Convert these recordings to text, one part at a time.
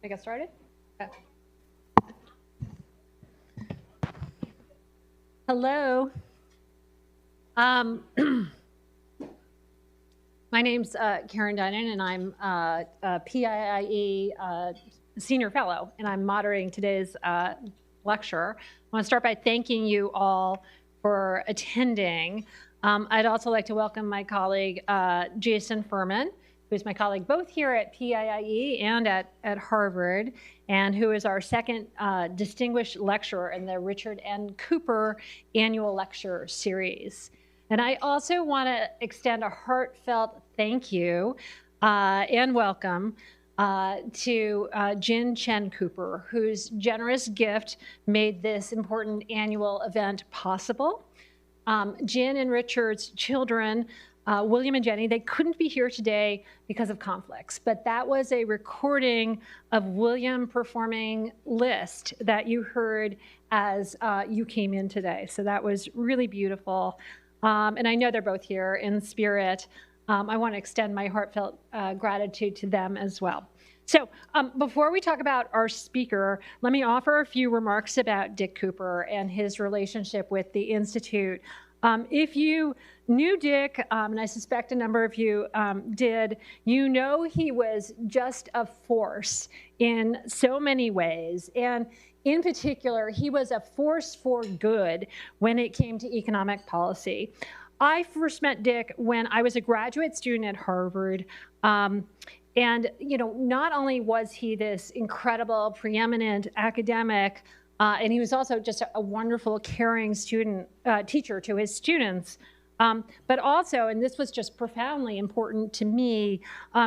I get started? Okay. Hello. My name's Karen Dynan, and I'm a PIIE Senior Fellow, and I'm moderating today's lecture. I want to start by thanking you all for attending. I'd also like to welcome my colleague, Jason Furman, who's my colleague both here at PIIE and at Harvard, and who is our second distinguished lecturer in the Richard N. Cooper Annual Lecture Series. And I also want to extend a heartfelt thank you and welcome to Jin Chen Cooper, whose generous gift made this important annual event possible. Jin and Richard's children, William and Jenny, they couldn't be here today because of conflicts, but that was a recording of William performing Liszt that you heard as you came in today. So that was really beautiful. And I know they're both here in spirit. I want to extend my heartfelt gratitude to them as well. So before we talk about our speaker, let me offer a few remarks about Dick Cooper and his relationship with the Institute. If you knew Dick, and I suspect a number of you did, you know he was just a force in so many ways. And in particular, he was a force for good when it came to economic policy. I first met Dick when I was a graduate student at Harvard. And not only was he this incredible, preeminent academic, and he was also just a wonderful, caring teacher to his students, but also, and this was just profoundly important to me,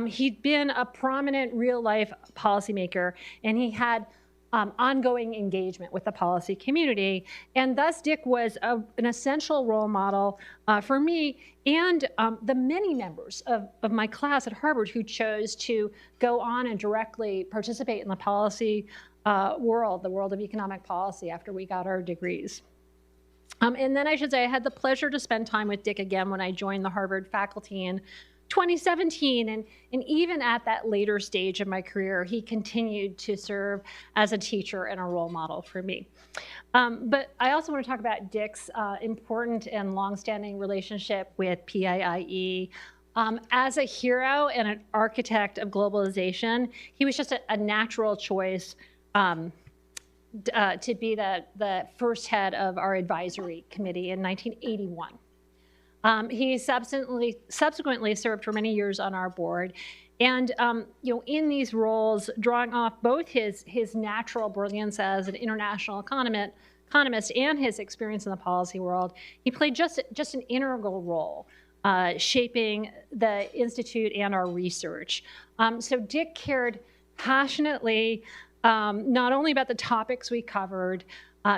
he'd been a prominent real-life policymaker, and he had ongoing engagement with the policy community. And thus, Dick was an essential role model for me and the many members of my class at Harvard who chose to go on and directly participate in the policy world, the world of economic policy, after we got our degrees. And then I should say I had the pleasure to spend time with Dick again when I joined the Harvard faculty in 2017, and even at that later stage of my career, he continued to serve as a teacher and a role model for me. But I also want to talk about Dick's important and longstanding relationship with PIIE. As a hero and an architect of globalization, he was just a natural choice to be the first head of our advisory committee in 1981. He subsequently served for many years on our board, and in these roles, drawing off both his natural brilliance as an international economist and his experience in the policy world, he played just an integral role shaping the Institute and our research. So Dick cared passionately not only about the topics we covered,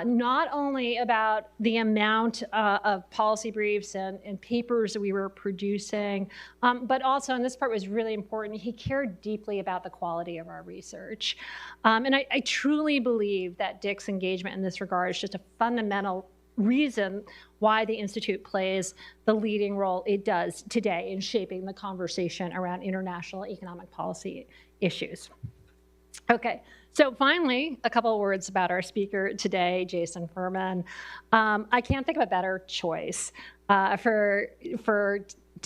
not only about the amount of policy briefs and papers that we were producing, but also, and this part was really important, he cared deeply about the quality of our research. And I truly believe that Dick's engagement in this regard is just a fundamental reason why the Institute plays the leading role it does today in shaping the conversation around international economic policy issues. Okay. So finally, a couple of words about our speaker today, Jason Furman. I can't think of a better choice to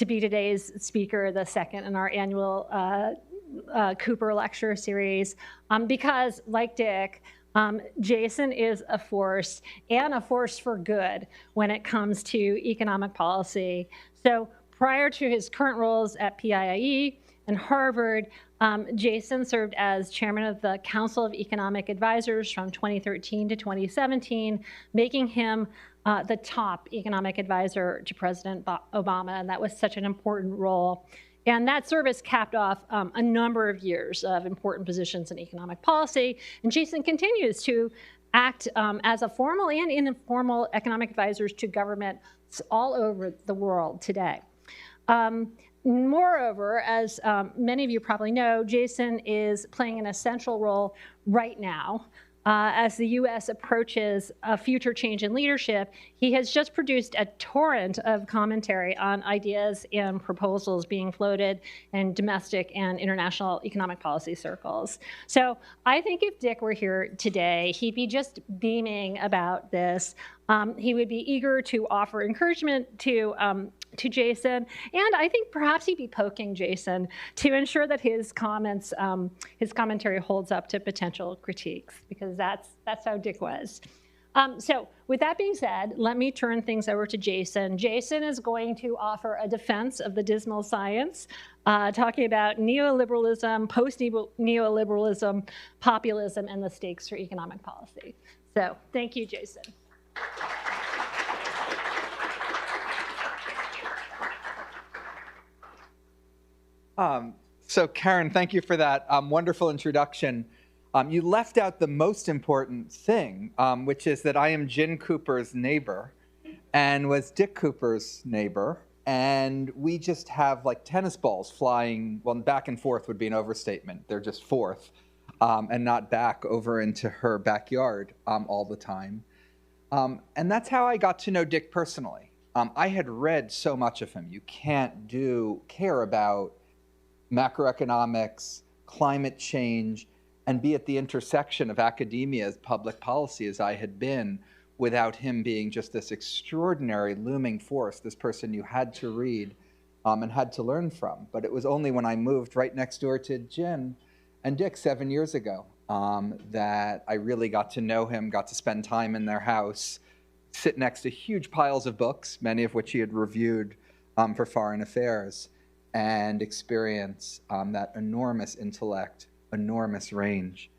be today's speaker, the second in our annual Cooper Lecture Series, because like Dick, Jason is a force and a force for good when it comes to economic policy. So prior to his current roles at PIIE and Harvard, Jason served as chairman of the Council of Economic Advisors from 2013 to 2017, making him the top economic advisor to President Obama, and that was such an important role. And that service capped off a number of years of important positions in economic policy, and Jason continues to act as a formal and informal economic advisors to governments all over the world today. Moreover, as many of you probably know, Jason is playing an essential role right now as the U.S. approaches a future change in leadership, he has just produced a torrent of commentary on ideas and proposals being floated in domestic and international economic policy circles. So I think if Dick were here today, he'd be just beaming about this. He would be eager to offer encouragement to Jason, and I think perhaps he'd be poking Jason to ensure that his comments, his commentary holds up to potential critiques, because that's how Dick was. So with that being said, let me turn things over to Jason. Jason is going to offer a defense of the Dismal Science, talking about neoliberalism, post-neoliberalism, populism, and the stakes for economic policy. So thank you, Jason. So Karen, thank you for that wonderful introduction. You left out the most important thing, which is that I am Gin Cooper's neighbor and was Dick Cooper's neighbor. And we just have like tennis balls flying, well, back and forth would be an overstatement. They're just forth and not back over into her backyard all the time. And that's how I got to know Dick personally. I had read so much of him. You can't care about macroeconomics, climate change, and be at the intersection of academia's public policy as I had been without him being just this extraordinary looming force, this person you had to read and had to learn from. But it was only when I moved right next door to Gin and Dick 7 years ago that I really got to know him, got to spend time in their house, sit next to huge piles of books, many of which he had reviewed for Foreign Affairs, and experience that enormous intellect, enormous range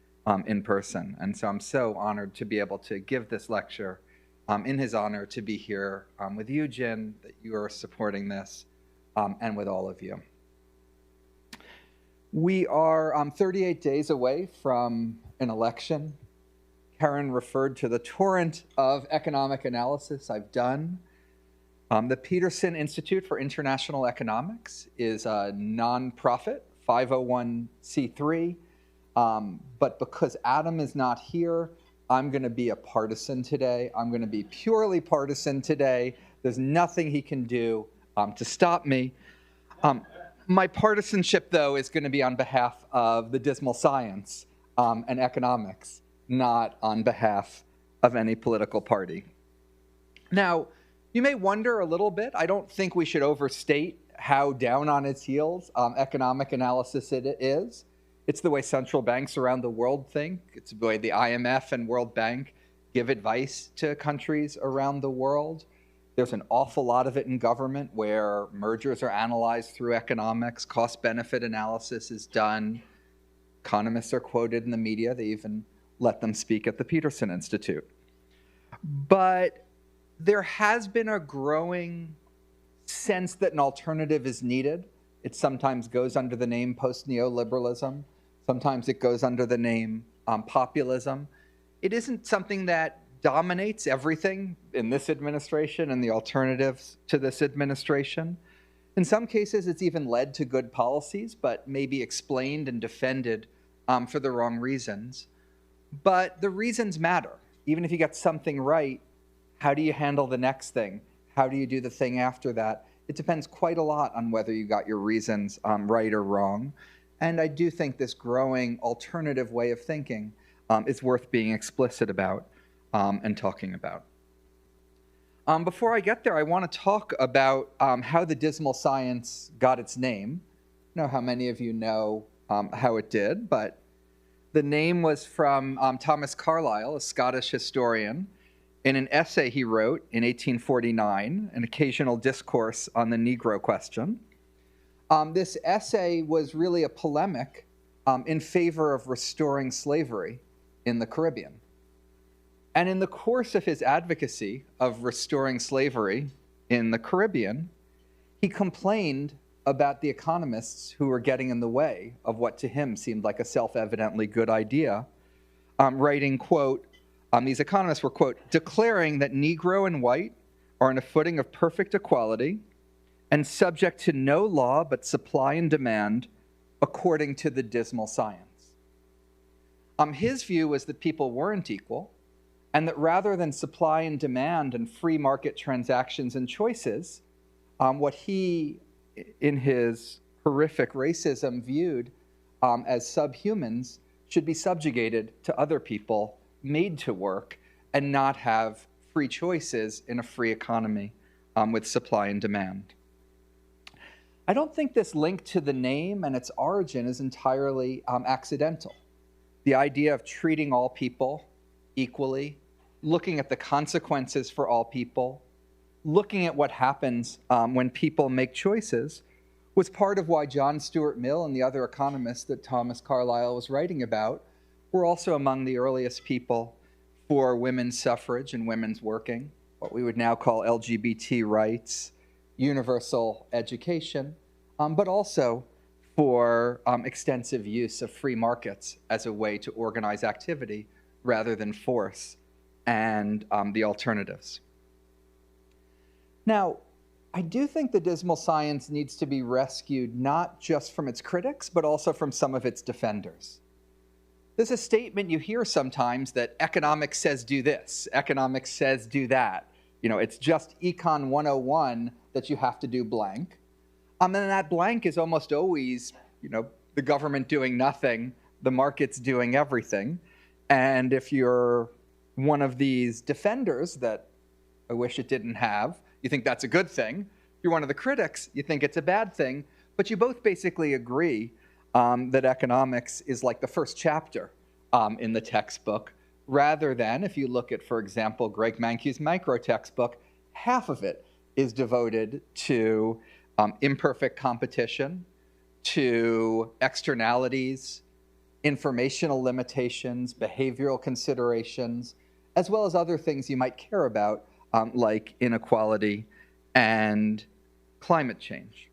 in person. And so I'm so honored to be able to give this lecture in his honor, to be here with you, Gin, that you are supporting this, and with all of you. We are 38 days away from an election. Karen referred to the torrent of economic analysis I've done. The Peterson Institute for International Economics is a nonprofit, 501c3, but because Adam is not here, I'm going to be a partisan today. I'm going to be purely partisan today. There's nothing he can do to stop me. My partisanship, though, is going to be on behalf of the Dismal Science and economics, not on behalf of any political party. Now, you may wonder a little bit. I don't think we should overstate how down on its heels economic analysis it is. It's the way central banks around the world think. It's the way the IMF and World Bank give advice to countries around the world. There's an awful lot of it in government where mergers are analyzed through economics, cost-benefit analysis is done. Economists are quoted in the media. They even let them speak at the Peterson Institute. But there has been a growing sense that an alternative is needed. It sometimes goes under the name post-neoliberalism. Sometimes it goes under the name populism. It isn't something that dominates everything in this administration and the alternatives to this administration. In some cases, it's even led to good policies, but may be explained and defended for the wrong reasons. But the reasons matter. Even if you get something right, how do you handle the next thing? How do you do the thing after that? It depends quite a lot on whether you got your reasons right or wrong. And I do think this growing alternative way of thinking is worth being explicit about and talking about. Before I get there, I want to talk about how the Dismal Science got its name. I don't know how many of you know how it did, but the name was from Thomas Carlyle, a Scottish historian, in an essay he wrote in 1849, An Occasional Discourse on the Negro Question. This essay was really a polemic in favor of restoring slavery in the Caribbean. And in the course of his advocacy of restoring slavery in the Caribbean, he complained about the economists who were getting in the way of what to him seemed like a self-evidently good idea, writing, quote, these economists were, quote, declaring that Negro and white are on a footing of perfect equality and subject to no law but supply and demand according to the Dismal Science. His view was that people weren't equal, and that rather than supply and demand and free market transactions and choices, what he, in his horrific racism, viewed as subhumans should be subjugated to other people, made to work, and not have free choices in a free economy with supply and demand. I don't think this link to the name and its origin is entirely accidental. The idea of treating all people equally, looking at the consequences for all people, looking at what happens when people make choices, was part of why John Stuart Mill and the other economists that Thomas Carlyle was writing about were also among the earliest people for women's suffrage and women's working, what we would now call LGBT rights, universal education, but also for extensive use of free markets as a way to organize activity rather than force, and the alternatives. Now, I do think the dismal science needs to be rescued not just from its critics, but also from some of its defenders. There's a statement you hear sometimes that economics says do this, economics says do that. You know, it's just Econ 101 that you have to do blank. And that blank is almost always, you know, the government doing nothing, the market's doing everything. And if you're one of these defenders that I wish it didn't have, you think that's a good thing. If you're one of the critics, you think it's a bad thing. But you both basically agree that economics is like the first chapter in the textbook, rather than, if you look at, for example, Greg Mankew's micro textbook, half of it is devoted to imperfect competition, to externalities, informational limitations, behavioral considerations, as well as other things you might care about, like inequality and climate change.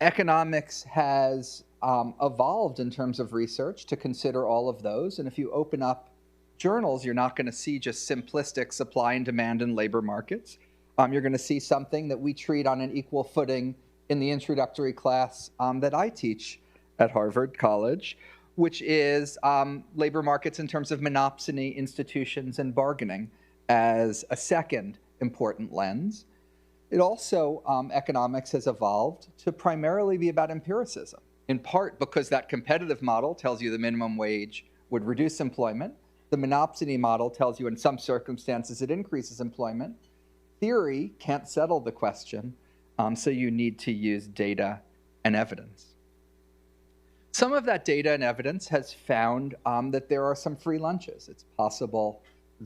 Economics has evolved in terms of research to consider all of those, and if you open up journals, you're not going to see just simplistic supply and demand and labor markets. You're going to see something that we treat on an equal footing in the introductory class that I teach at Harvard College, which is labor markets in terms of monopsony, institutions, and bargaining as a second important lens. It also, economics has evolved to primarily be about empiricism, in part because that competitive model tells you the minimum wage would reduce employment. The monopsony model tells you in some circumstances it increases employment. Theory can't settle the question, so you need to use data and evidence. Some of that data and evidence has found that there are some free lunches. It's possible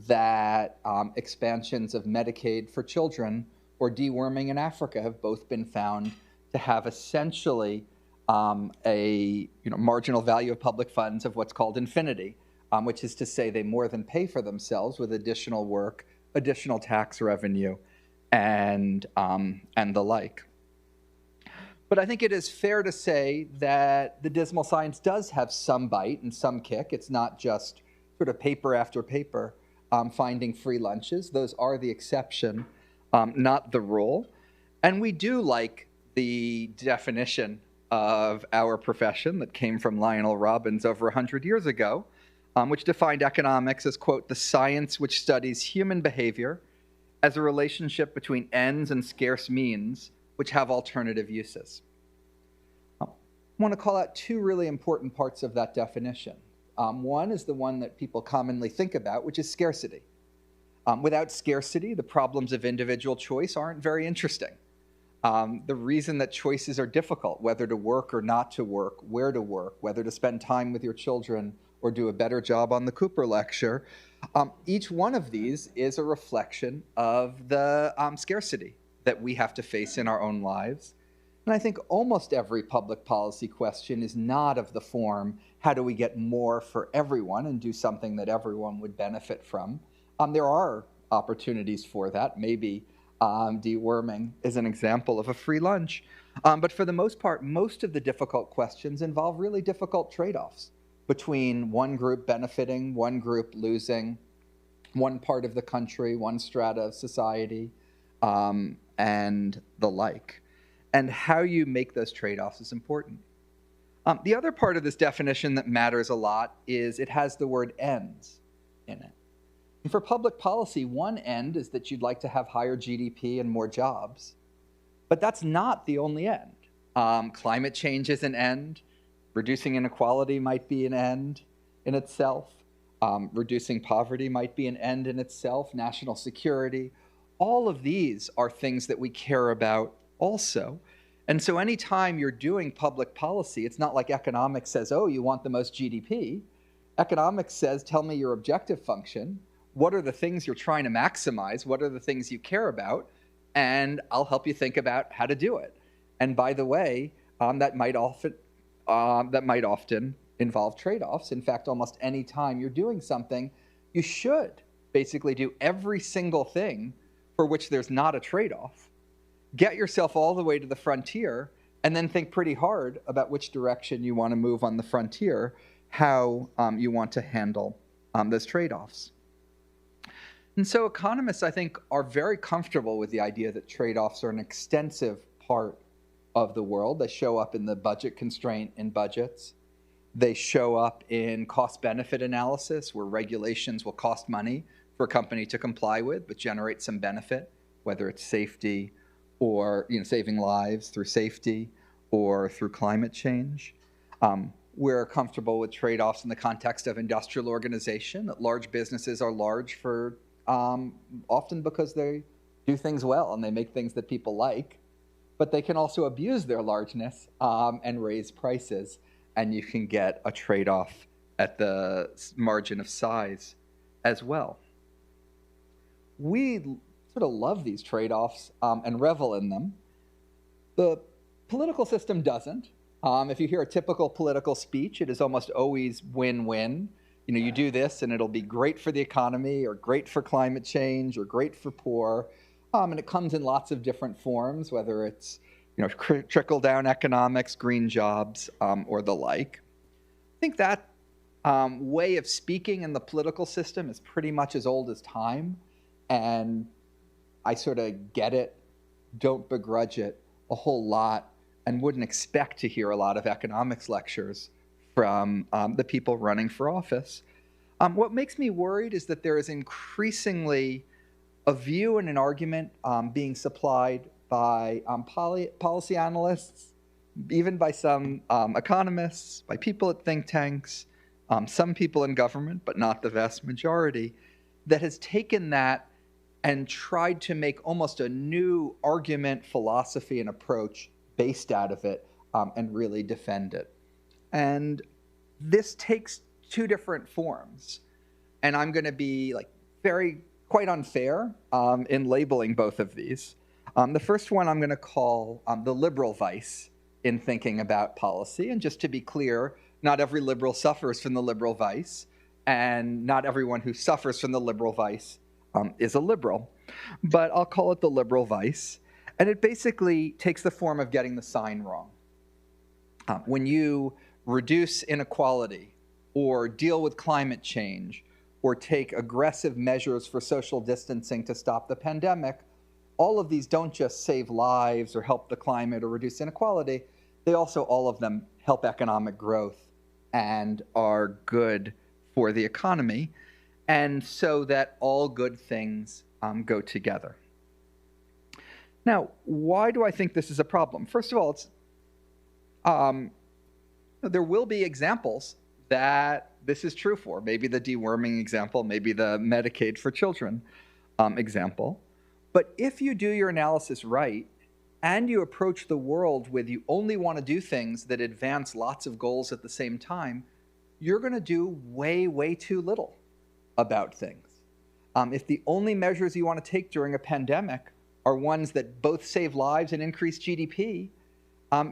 that expansions of Medicaid for children or deworming in Africa have both been found to have essentially a marginal value of public funds of what's called infinity, which is to say they more than pay for themselves with additional work, additional tax revenue, and the like. But I think it is fair to say that the dismal science does have some bite and some kick. It's not just sort of paper after paper finding free lunches. Those are the exception, not the rule. And we do like the definition of our profession that came from Lionel Robbins over 100 years ago, which defined economics as, quote, the science which studies human behavior as a relationship between ends and scarce means which have alternative uses. I want to call out two really important parts of that definition. One is the one that people commonly think about, which is scarcity. Without scarcity, the problems of individual choice aren't very interesting. The reason that choices are difficult, whether to work or not to work, where to work, whether to spend time with your children or do a better job on the Cooper lecture, each one of these is a reflection of the scarcity that we have to face in our own lives. And I think almost every public policy question is not of the form, how do we get more for everyone and do something that everyone would benefit from? There are opportunities for that. Maybe deworming is an example of a free lunch. But for the most part, most of the difficult questions involve really difficult trade-offs between one group benefiting, one group losing, one part of the country, one strata of society, and the like. And how you make those trade-offs is important. The other part of this definition that matters a lot is it has the word ends in it. And for public policy, one end is that you'd like to have higher GDP and more jobs. But that's not the only end. Climate change is an end. Reducing inequality might be an end in itself. Reducing poverty might be an end in itself. National security. All of these are things that we care about also. And so anytime you're doing public policy, it's not like economics says, oh, you want the most GDP. Economics says, tell me your objective function. What are the things you're trying to maximize? What are the things you care about? And I'll help you think about how to do it. And by the way, that might often involve trade-offs. In fact, almost any time you're doing something, you should basically do every single thing for which there's not a trade-off. Get yourself all the way to the frontier, and then think pretty hard about which direction you want to move on the frontier, how you want to handle those trade-offs. And so economists, I think, are very comfortable with the idea that trade-offs are an extensive part of the world. They show up in the budget constraint in budgets. They show up in cost-benefit analysis, where regulations will cost money for a company to comply with, but generate some benefit, whether it's safety or saving lives through safety or through climate change. We're comfortable with trade-offs in the context of industrial organization, that large businesses are large for often because they do things well and they make things that people like, but they can also abuse their largeness and raise prices, and you can get a trade-off at the margin of size as well. We sort of love these trade-offs and revel in them. The political system doesn't. If you hear a typical political speech, it is almost always win-win. You do this and it'll be great for the economy or great for climate change or great for poor. And it comes in lots of different forms, whether it's trickle-down economics, green jobs, or the like. I think that way of speaking in the political system is pretty much as old as time. And I sort of get it, don't begrudge it a whole lot, and wouldn't expect to hear a lot of economics lectures from the people running for office. What makes me worried is that there is increasingly a view and an argument being supplied by policy analysts, even by some economists, by people at think tanks, some people in government, but not the vast majority, that has taken that and tried to make almost a new argument, philosophy, and approach based out of it and really defend it. And this takes two different forms. And I'm going to be quite unfair in labeling both of these. The first one I'm going to call the liberal vice in thinking about policy. And just to be clear, not every liberal suffers from the liberal vice, and not everyone who suffers from the liberal vice is a liberal. But I'll call it the liberal vice. And it basically takes the form of getting the sign wrong. When you reduce inequality or deal with climate change or take aggressive measures for social distancing to stop the pandemic, all of these don't just save lives or help the climate or reduce inequality, they also, all of them, help economic growth and are good for the economy, and so that all good things go together. Now, why do I think this is a problem? First of all, there will be examples that this is true for. Maybe the deworming example, maybe the Medicaid for children example. But if you do your analysis right, and you approach the world with you only want to do things that advance lots of goals at the same time, you're going to do way, way too little about things. If the only measures you want to take during a pandemic are ones that both save lives and increase GDP,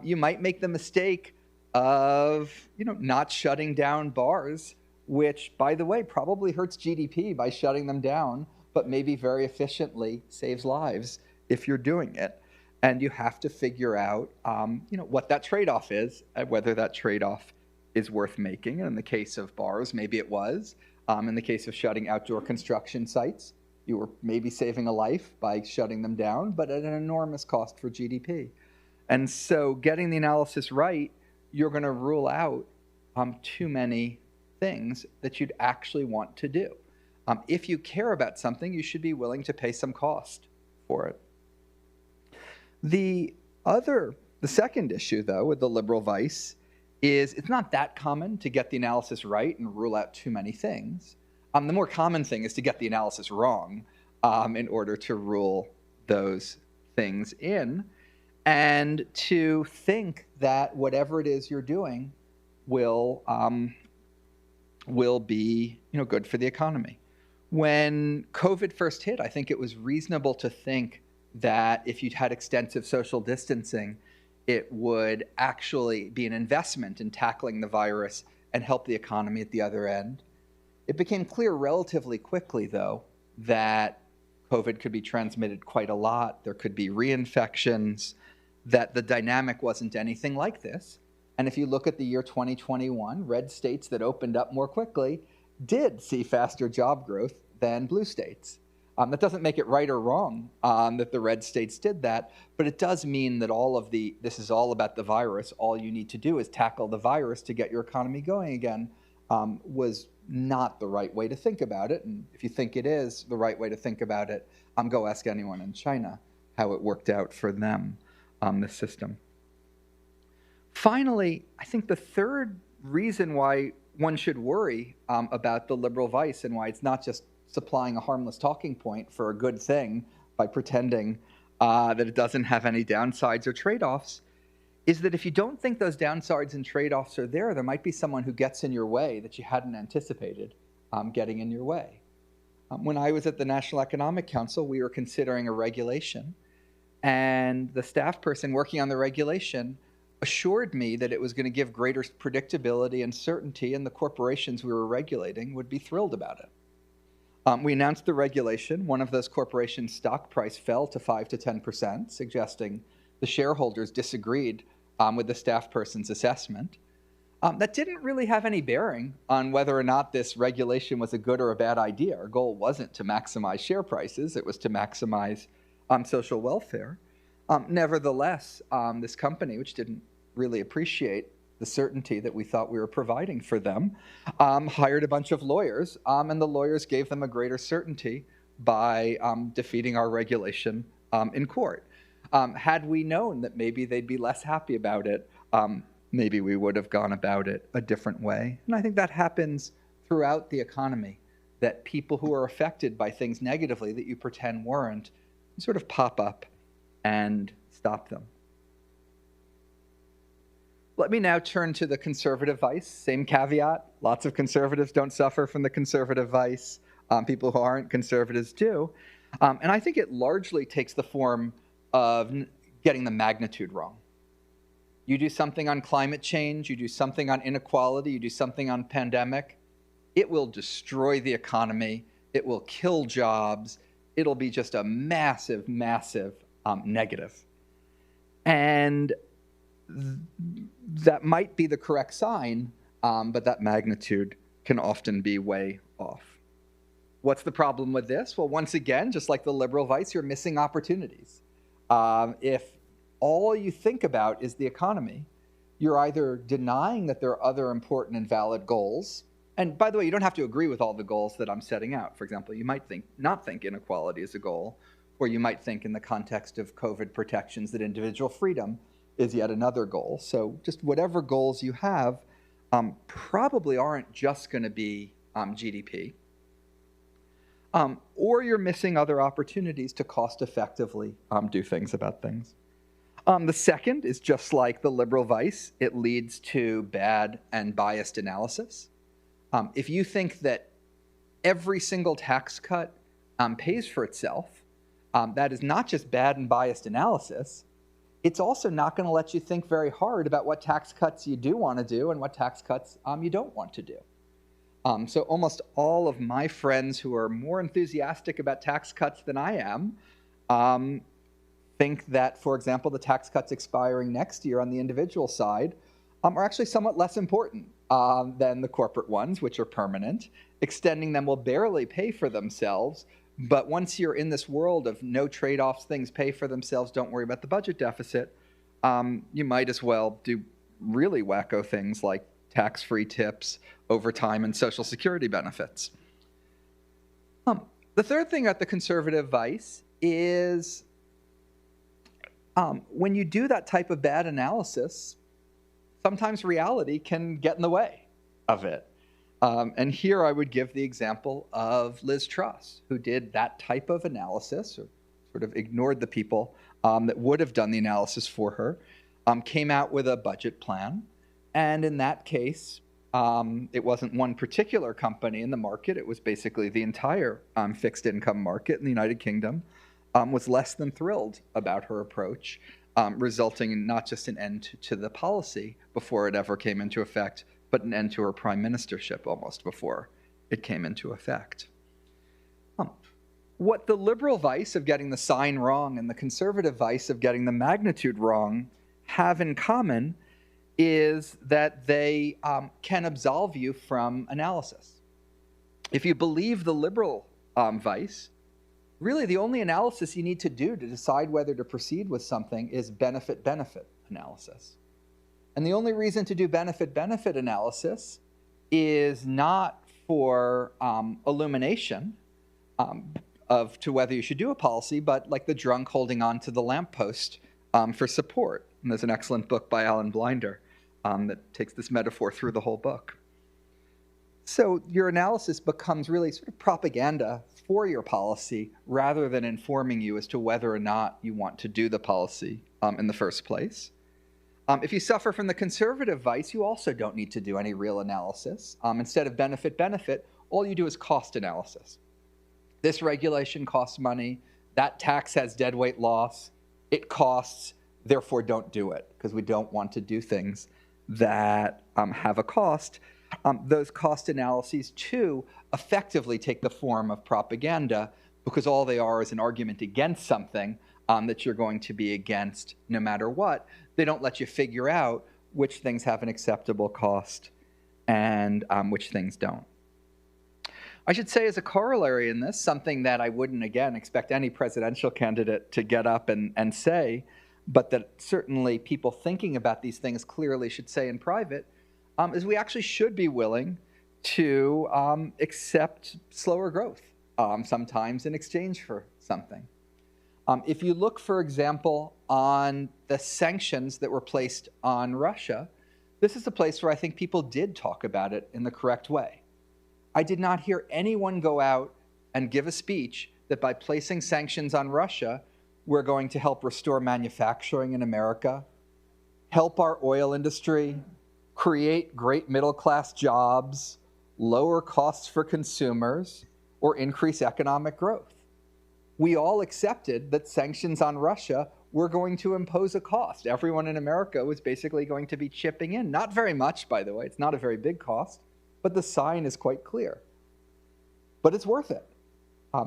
you might make the mistake of not shutting down bars, which, by the way, probably hurts GDP by shutting them down, but maybe very efficiently saves lives if you're doing it. And you have to figure out what that trade-off is, and whether that trade-off is worth making. And in the case of bars, maybe it was. In the case of shutting outdoor construction sites, you were maybe saving a life by shutting them down, but at an enormous cost for GDP. And so getting the analysis right you're going to rule out too many things that you'd actually want to do. If you care about something, you should be willing to pay some cost for it. The second issue, though, with the liberal vice is it's not that common to get the analysis right and rule out too many things. The more common thing is to get the analysis wrong in order to rule those things in, and to think that whatever it is you're doing will be good for the economy. When COVID first hit, I think it was reasonable to think that if you'd had extensive social distancing, it would actually be an investment in tackling the virus and help the economy at the other end. It became clear relatively quickly, though, that COVID could be transmitted quite a lot. There could be reinfections, that the dynamic wasn't anything like this. And if you look at the year 2021, red states that opened up more quickly did see faster job growth than blue states. That doesn't make it right or wrong that the red states did that, but it does mean that this is all about the virus. All you need to do is tackle the virus to get your economy going again, was not the right way to think about it. And if you think it is the right way to think about it, go ask anyone in China how it worked out for them, this system. Finally, I think the third reason why one should worry about the liberal vice and why it's not just supplying a harmless talking point for a good thing by pretending that it doesn't have any downsides or trade-offs, is that if you don't think those downsides and trade-offs are there, there might be someone who gets in your way that you hadn't anticipated getting in your way. When I was at the National Economic Council, we were considering a regulation, and the staff person working on the regulation assured me that it was going to give greater predictability and certainty, and the corporations we were regulating would be thrilled about it. We announced the regulation. One of those corporations' stock price fell to 5 to 10%, suggesting the shareholders disagreed with the staff person's assessment. That didn't really have any bearing on whether or not this regulation was a good or a bad idea. Our goal wasn't to maximize share prices. It was to maximize social welfare. Nevertheless, this company, which didn't really appreciate the certainty that we thought we were providing for them, hired a bunch of lawyers, and the lawyers gave them a greater certainty by defeating our regulation in court. Had we known that maybe they'd be less happy about it, maybe we would have gone about it a different way. And I think that happens throughout the economy, that people who are affected by things negatively that you pretend weren't sort of pop up and stop them. Let me now turn to the conservative vice. Same caveat. Lots of conservatives don't suffer from the conservative vice. People who aren't conservatives do. And I think it largely takes the form of getting the magnitude wrong. You do something on climate change, you do something on inequality, you do something on pandemic, it will destroy the economy, it will kill jobs, it'll be just a massive, massive negative. And that might be the correct sign, but that magnitude can often be way off. What's the problem with this? Well, once again, just like the liberal vice, you're missing opportunities. If all you think about is the economy, you're either denying that there are other important and valid goals. And by the way, you don't have to agree with all the goals that I'm setting out. For example, you might not think inequality is a goal, or you might think in the context of COVID protections that individual freedom is yet another goal. So just whatever goals you have probably aren't just going to be GDP. Or you're missing other opportunities to cost effectively do things about things. The second is just like the liberal vice. It leads to bad and biased analysis. If you think that every single tax cut pays for itself, that is not just bad and biased analysis, it's also not going to let you think very hard about what tax cuts you do want to do and what tax cuts you don't want to do. So almost all of my friends who are more enthusiastic about tax cuts than I am think that, for example, the tax cuts expiring next year on the individual side are actually somewhat less important than the corporate ones, which are permanent. Extending them will barely pay for themselves, but once you're in this world of no trade-offs, things pay for themselves, don't worry about the budget deficit, you might as well do really wacko things like tax-free tips, overtime, and Social Security benefits. The third thing at the conservative vice is when you do that type of bad analysis, sometimes reality can get in the way of it. And here I would give the example of Liz Truss, who did that type of analysis, or sort of ignored the people that would have done the analysis for her, came out with a budget plan. And in that case, it wasn't one particular company in the market. It was basically the entire fixed income market in the United Kingdom was less than thrilled about her approach, resulting in not just an end to the policy before it ever came into effect, but an end to her prime ministership almost before it came into effect. What the liberal vice of getting the sign wrong and the conservative vice of getting the magnitude wrong have in common is that they can absolve you from analysis. If you believe the liberal vice, really the only analysis you need to do to decide whether to proceed with something is benefit-benefit analysis. And the only reason to do benefit-benefit analysis is not for illumination to whether you should do a policy, but like the drunk holding on to the lamppost for support. And there's an excellent book by Alan Blinder that takes this metaphor through the whole book. So your analysis becomes really sort of propaganda for your policy rather than informing you as to whether or not you want to do the policy in the first place. If you suffer from the conservative vice, you also don't need to do any real analysis. Instead of benefit-benefit, all you do is cost analysis. This regulation costs money. That tax has deadweight loss. It costs, therefore don't do it, because we don't want to do things that have a cost. Those cost analyses, too, effectively take the form of propaganda, because all they are is an argument against something that you're going to be against no matter what. They don't let you figure out which things have an acceptable cost and which things don't. I should say as a corollary in this, something that I wouldn't, again, expect any presidential candidate to get up and say, but that certainly people thinking about these things clearly should say in private, is we actually should be willing to accept slower growth, sometimes in exchange for something. If you look, for example, on the sanctions that were placed on Russia, this is a place where I think people did talk about it in the correct way. I did not hear anyone go out and give a speech that by placing sanctions on Russia, we're going to help restore manufacturing in America, help our oil industry, create great middle-class jobs, lower costs for consumers, or increase economic growth. We all accepted that sanctions on Russia were going to impose a cost. Everyone in America was basically going to be chipping in. Not very much, by the way. It's not a very big cost, but the sign is quite clear. But it's worth it.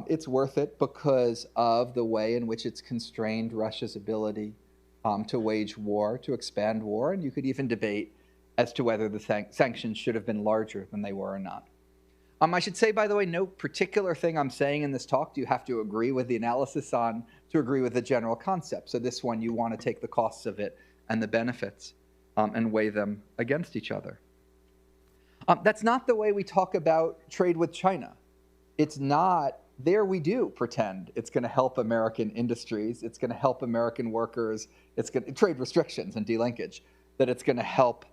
It's worth it because of the way in which it's constrained Russia's ability to wage war, to expand war, and you could even debate as to whether the sanctions should have been larger than they were or not. I should say, by the way, no particular thing I'm saying in this talk do you have to agree with the analysis on to agree with the general concept. So this one, you want to take the costs of it and the benefits and weigh them against each other. That's not the way we talk about trade with China. It's not, there we do pretend it's going to help American industries, it's going to help American workers, it's going to, trade restrictions and delinkage, that it's going to help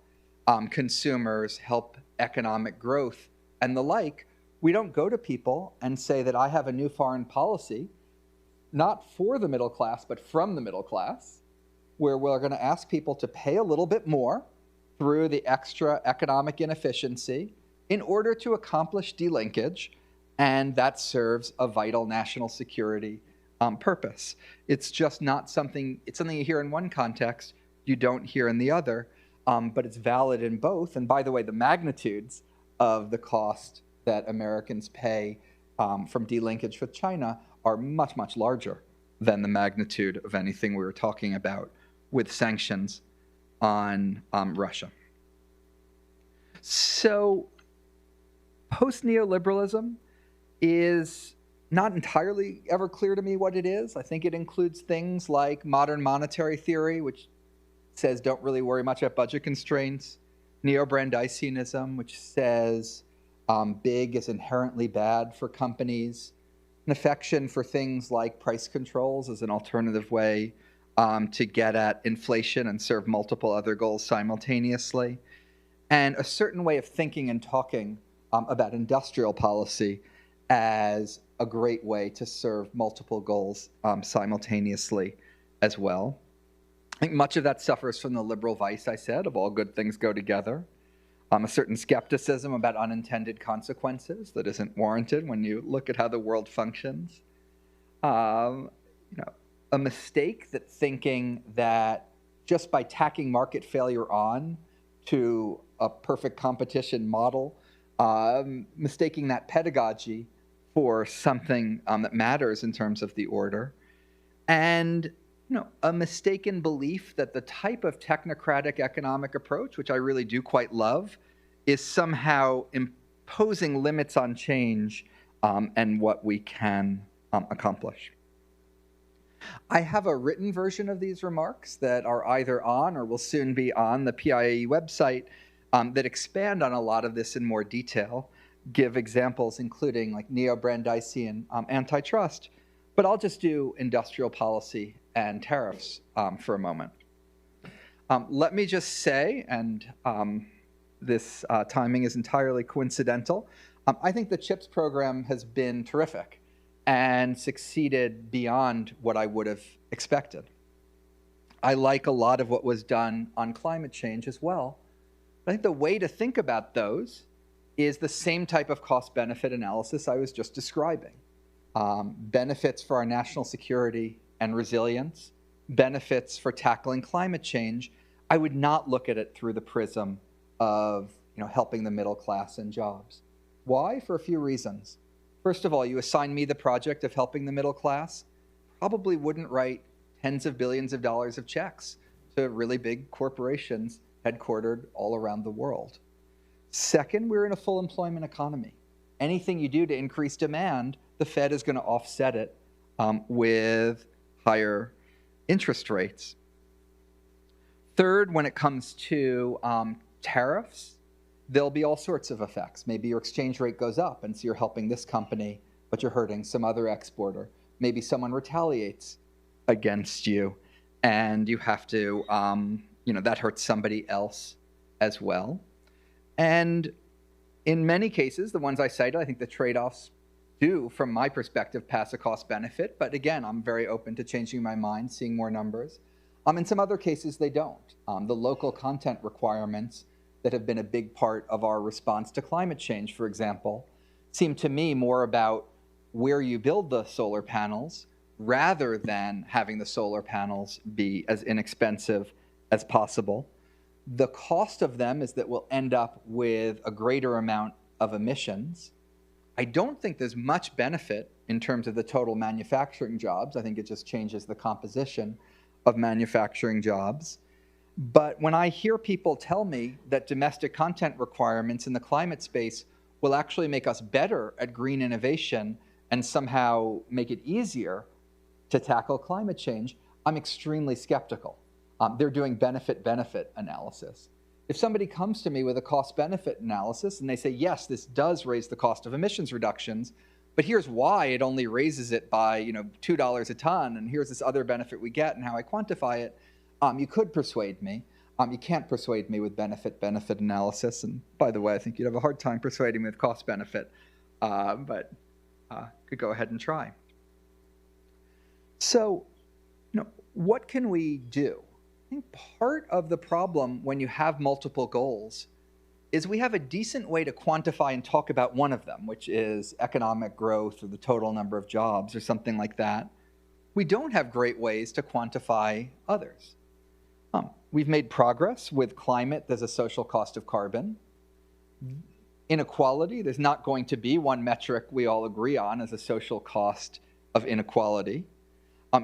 consumers, help economic growth and the like. We don't go to people and say that I have a new foreign policy, not for the middle class, but from the middle class, where we're going to ask people to pay a little bit more through the extra economic inefficiency in order to accomplish delinkage, and that serves a vital national security purpose. It's just not something, it's something you hear in one context, you don't hear in the other, but it's valid in both. And by the way, the magnitudes of the cost that Americans pay from delinkage with China are much, much larger than the magnitude of anything we were talking about with sanctions on Russia. So post-neoliberalism is not entirely ever clear to me what it is. I think it includes things like modern monetary theory, which says don't really worry much about budget constraints. Neo-Brandeisianism, which says big is inherently bad for companies. An affection for things like price controls as an alternative way to get at inflation and serve multiple other goals simultaneously. And a certain way of thinking and talking about industrial policy as a great way to serve multiple goals simultaneously as well. I think much of that suffers from the liberal vice I said, of all good things go together. A certain skepticism about unintended consequences that isn't warranted when you look at how the world functions. A mistake that thinking that just by tacking market failure on to a perfect competition model, mistaking that pedagogy for something that matters in terms of the order, and a mistaken belief that the type of technocratic economic approach, which I really do quite love, is somehow imposing limits on change and what we can accomplish. I have a written version of these remarks that are either on or will soon be on the PIIE website that expand on a lot of this in more detail, give examples including like neo-Brandeisian antitrust, but I'll just do industrial policy and tariffs for a moment. Let me just say, and this timing is entirely coincidental, I think the CHIPS program has been terrific and succeeded beyond what I would have expected. I like a lot of what was done on climate change as well. I think the way to think about those is the same type of cost-benefit analysis I was just describing. Benefits for our national security and resilience, benefits for tackling climate change. I would not look at it through the prism of helping the middle class and jobs. Why? For a few reasons. First of all, you assign me the project of helping the middle class, probably wouldn't write tens of billions of dollars of checks to really big corporations headquartered all around the world. Second, we're in a full employment economy. Anything you do to increase demand, the Fed is going to offset it with higher interest rates. Third, when it comes to tariffs, there'll be all sorts of effects. Maybe your exchange rate goes up, and so you're helping this company, but you're hurting some other exporter. Maybe someone retaliates against you, and you have to, that hurts somebody else as well. And in many cases, the ones I cited, I think the trade-offs do, from my perspective, pass a cost-benefit. But again, I'm very open to changing my mind, seeing more numbers. In some other cases, they don't. The local content requirements that have been a big part of our response to climate change, for example, seem to me more about where you build the solar panels rather than having the solar panels be as inexpensive as possible. The cost of them is that we'll end up with a greater amount of emissions. I don't think there's much benefit in terms of the total manufacturing jobs. I think it just changes the composition of manufacturing jobs. But when I hear people tell me that domestic content requirements in the climate space will actually make us better at green innovation and somehow make it easier to tackle climate change, I'm extremely skeptical. They're doing benefit-benefit analysis. If somebody comes to me with a cost-benefit analysis and they say, yes, this does raise the cost of emissions reductions, but here's why it only raises it by $2 a ton, and here's this other benefit we get and how I quantify it, you could persuade me. You can't persuade me with benefit-benefit analysis. And by the way, I think you'd have a hard time persuading me with cost-benefit, but could go ahead and try. So, what can we do? I think part of the problem when you have multiple goals is we have a decent way to quantify and talk about one of them, which is economic growth or the total number of jobs or something like that. We don't have great ways to quantify others. We've made progress with climate. There's a social cost of carbon. Inequality, there's not going to be one metric we all agree on as a social cost of inequality.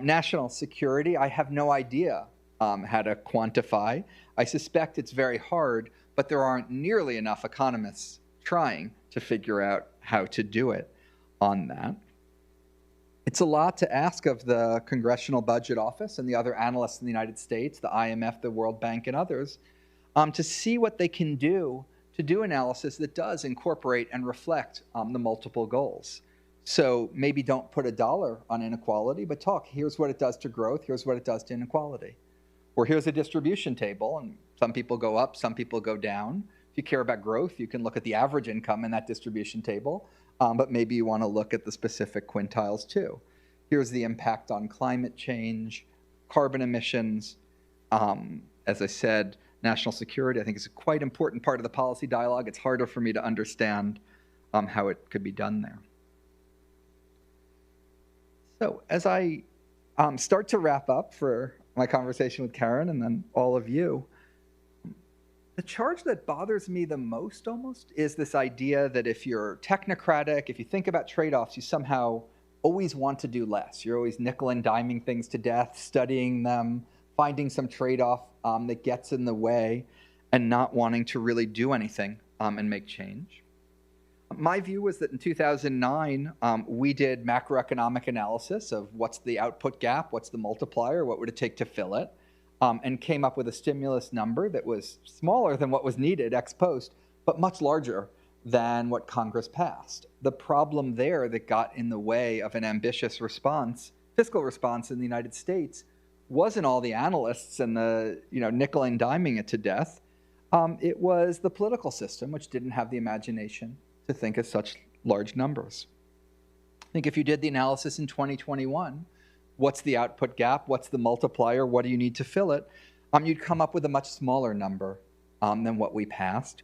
National security, I have no idea how to quantify. I suspect it's very hard, but there aren't nearly enough economists trying to figure out how to do it on that. It's a lot to ask of the Congressional Budget Office and the other analysts in the United States, the IMF, the World Bank, and others, to see what they can do to do analysis that does incorporate and reflect the multiple goals. So maybe don't put a dollar on inequality, but talk, here's what it does to growth, here's what it does to inequality. Or here's a distribution table, and some people go up, some people go down. If you care about growth, you can look at the average income in that distribution table, but maybe you want to look at the specific quintiles too. Here's the impact on climate change, carbon emissions. As I said, national security, I think, is a quite important part of the policy dialogue. It's harder for me to understand how it could be done there. So as I start to wrap up for my conversation with Karen and then all of you, the charge that bothers me the most almost is this idea that if you're technocratic, if you think about trade-offs, you somehow always want to do less. You're always nickel and diming things to death, studying them, finding some trade-off that gets in the way, and not wanting to really do anything and make change. My view was that in 2009, we did macroeconomic analysis of what's the output gap, what's the multiplier, what would it take to fill it, and came up with a stimulus number that was smaller than what was needed ex post, but much larger than what Congress passed. The problem there that got in the way of an ambitious response, fiscal response in the United States, wasn't all the analysts and the nickel and diming it to death. It was the political system, which didn't have the imagination to think of such large numbers. I think if you did the analysis in 2021, what's the output gap, what's the multiplier, what do you need to fill it, you'd come up with a much smaller number than what we passed.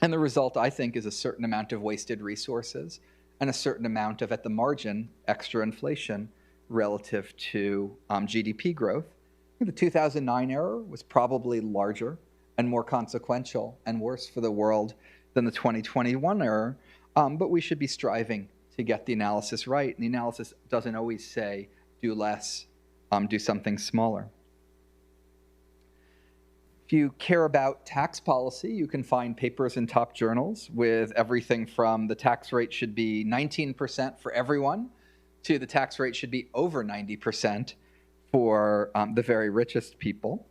And the result, I think, is a certain amount of wasted resources and a certain amount of, at the margin, extra inflation relative to GDP growth. I think the 2009 error was probably larger and more consequential and worse for the world than the 2021 error, but we should be striving to get the analysis right. And the analysis doesn't always say, do less, do something smaller. If you care about tax policy, you can find papers in top journals with everything from the tax rate should be 19% for everyone to the tax rate should be over 90% for the very richest people.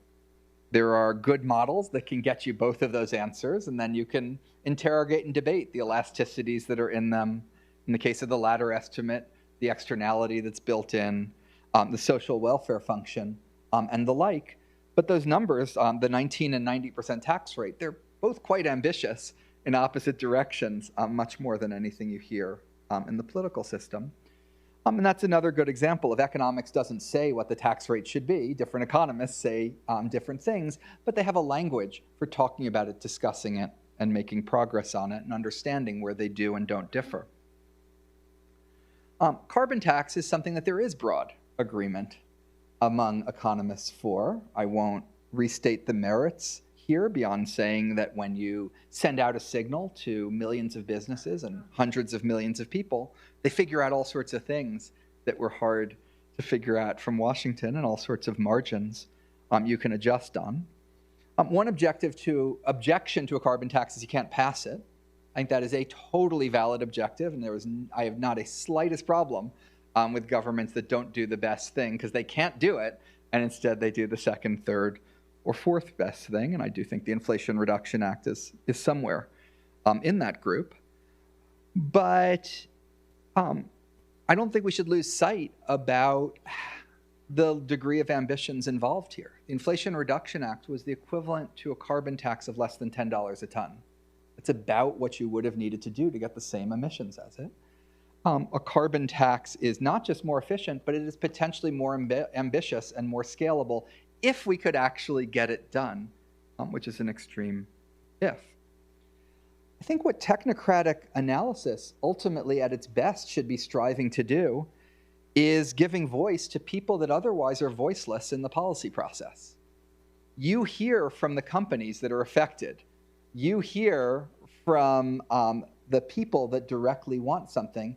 There are good models that can get you both of those answers, and then you can interrogate and debate the elasticities that are in them. In the case of the latter estimate, the externality that's built in, the social welfare function, and the like. But those numbers, the 19 and 90% tax rate, they're both quite ambitious in opposite directions, much more than anything you hear in the political system. And that's another good example of economics doesn't say what the tax rate should be. Different economists say different things, but they have a language for talking about it, discussing it, and making progress on it, and understanding where they do and don't differ. Carbon tax is something that there is broad agreement among economists for. I won't restate the merits here beyond saying that when you send out a signal to millions of businesses and hundreds of millions of people, they figure out all sorts of things that were hard to figure out from Washington, and all sorts of margins you can adjust on. One objection to a carbon tax is you can't pass it. I think that is a totally valid objective, and I have not a slightest problem with governments that don't do the best thing because they can't do it, and instead they do the second, third, or fourth best thing. And I do think the Inflation Reduction Act is somewhere in that group. But I don't think we should lose sight about the degree of ambitions involved here. The Inflation Reduction Act was the equivalent to a carbon tax of less than $10 a ton. It's about what you would have needed to do to get the same emissions as it. A carbon tax is not just more efficient, but it is potentially more ambitious and more scalable if we could actually get it done, which is an extreme if. I think what technocratic analysis ultimately at its best should be striving to do is giving voice to people that otherwise are voiceless in the policy process. You hear from the companies that are affected. You hear from the people that directly want something.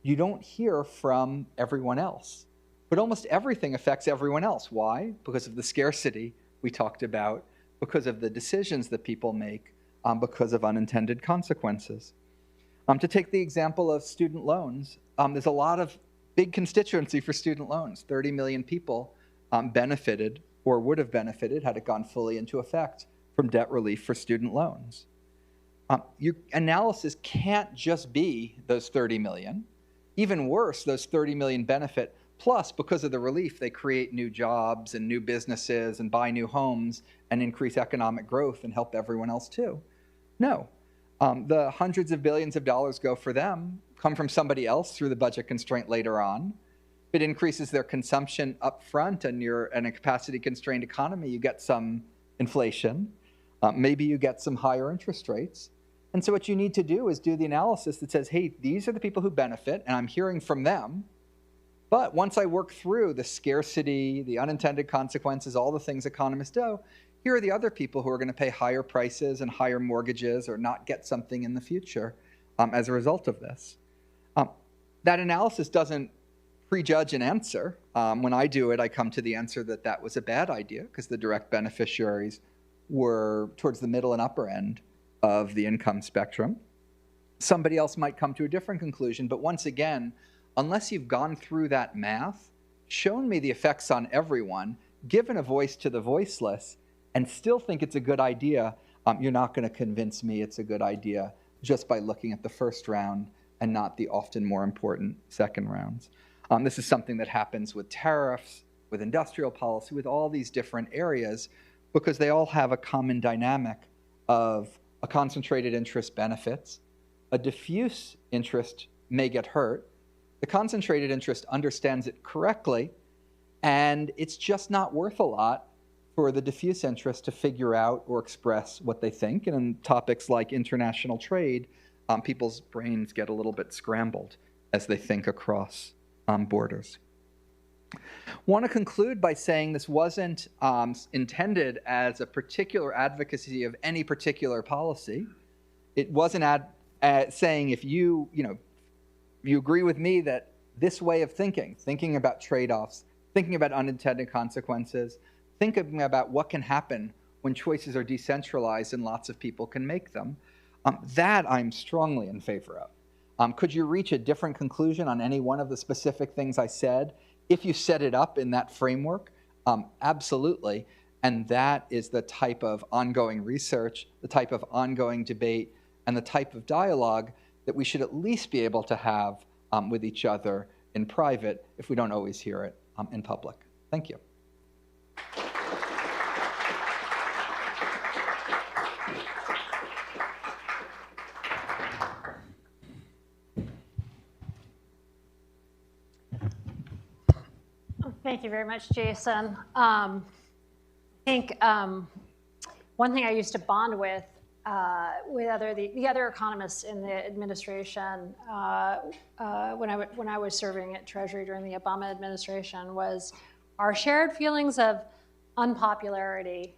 You don't hear from everyone else. But almost everything affects everyone else. Why? Because of the scarcity we talked about, because of the decisions that people make, because of unintended consequences. To take the example of student loans, there's a lot of big constituency for student loans. 30 million people benefited or would have benefited had it gone fully into effect from debt relief for student loans. Your analysis can't just be those 30 million. Even worse, those 30 million benefit, plus because of the relief, they create new jobs and new businesses and buy new homes and increase economic growth and help everyone else too. No, the hundreds of billions of dollars go for them, come from somebody else through the budget constraint later on. If it increases their consumption up front and you're in a capacity-constrained economy, you get some inflation. Maybe you get some higher interest rates. And so what you need to do is do the analysis that says, hey, these are the people who benefit, and I'm hearing from them. But once I work through the scarcity, the unintended consequences, all the things economists do, here are the other people who are going to pay higher prices and higher mortgages or not get something in the future as a result of this. That analysis doesn't prejudge an answer. When I do it, I come to the answer that that was a bad idea because the direct beneficiaries were towards the middle and upper end of the income spectrum. Somebody else might come to a different conclusion, but once again, unless you've gone through that math, shown me the effects on everyone, given a voice to the voiceless, and still think it's a good idea, you're not going to convince me it's a good idea just by looking at the first round and not the often more important second rounds. This is something that happens with tariffs, with industrial policy, with all these different areas, because they all have a common dynamic of a concentrated interest benefits, a diffuse interest may get hurt, the concentrated interest understands it correctly, and it's just not worth a lot for the diffuse interest to figure out or express what they think. And in topics like international trade, people's brains get a little bit scrambled as they think across borders. Want to conclude by saying this wasn't intended as a particular advocacy of any particular policy. It wasn't saying if you agree with me that this way of thinking about trade-offs, thinking about unintended consequences, thinking about what can happen when choices are decentralized and lots of people can make them, that I'm strongly in favor of. Could you reach a different conclusion on any one of the specific things I said if you set it up in that framework? Absolutely. And that is the type of ongoing research, the type of ongoing debate, and the type of dialogue that we should at least be able to have with each other in private if we don't always hear it in public. Thank you. Thank you very much, Jason. I think one thing I used to bond with the other economists in the administration when I was serving at Treasury during the Obama administration was our shared feelings of unpopularity.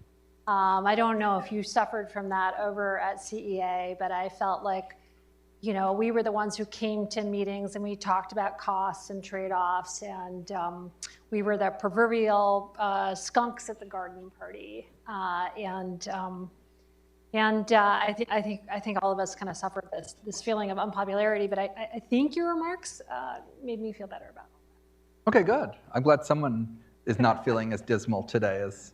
I don't know if you suffered from that over at CEA, but I felt like, we were the ones who came to meetings and we talked about costs and trade-offs, and we were the proverbial skunks at the garden party. I think all of us kind of suffered this feeling of unpopularity, but I think your remarks made me feel better about it. Okay, good. I'm glad someone is not feeling as dismal today as...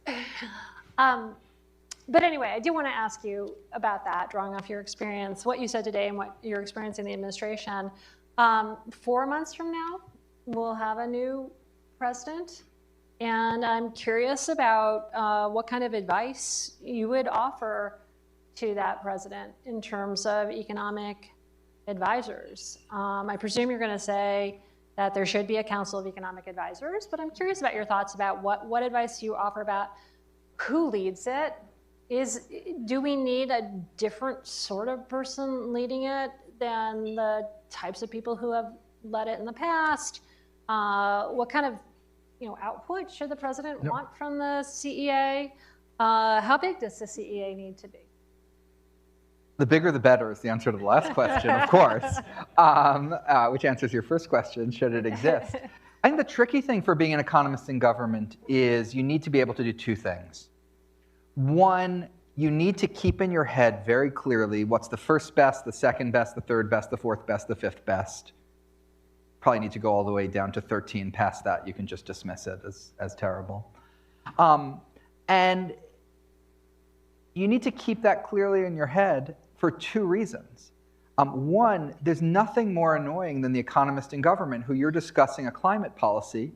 But anyway, I do want to ask you about that, drawing off your experience, what you said today and what you're experiencing in the administration. 4 months from now, we'll have a new president, and I'm curious about what kind of advice you would offer to that president in terms of economic advisors. I presume you're going to say that there should be a council of economic advisors, but I'm curious about your thoughts about what advice you offer about who leads it. Do we need a different sort of person leading it than the types of people who have led it in the past? What kind of output should the president want from the CEA? How big does the CEA need to be? The bigger the better is the answer to the last question, of course, which answers your first question, should it exist? I think the tricky thing for being an economist in government is you need to be able to do two things. One, you need to keep in your head very clearly what's the first best, the second best, the third best, the fourth best, the fifth best probably need to go all the way down to 13. Past that, you can just dismiss it as terrible. And you need to keep that clearly in your head for two reasons. One, there's nothing more annoying than the economist in government who you're discussing a climate policy,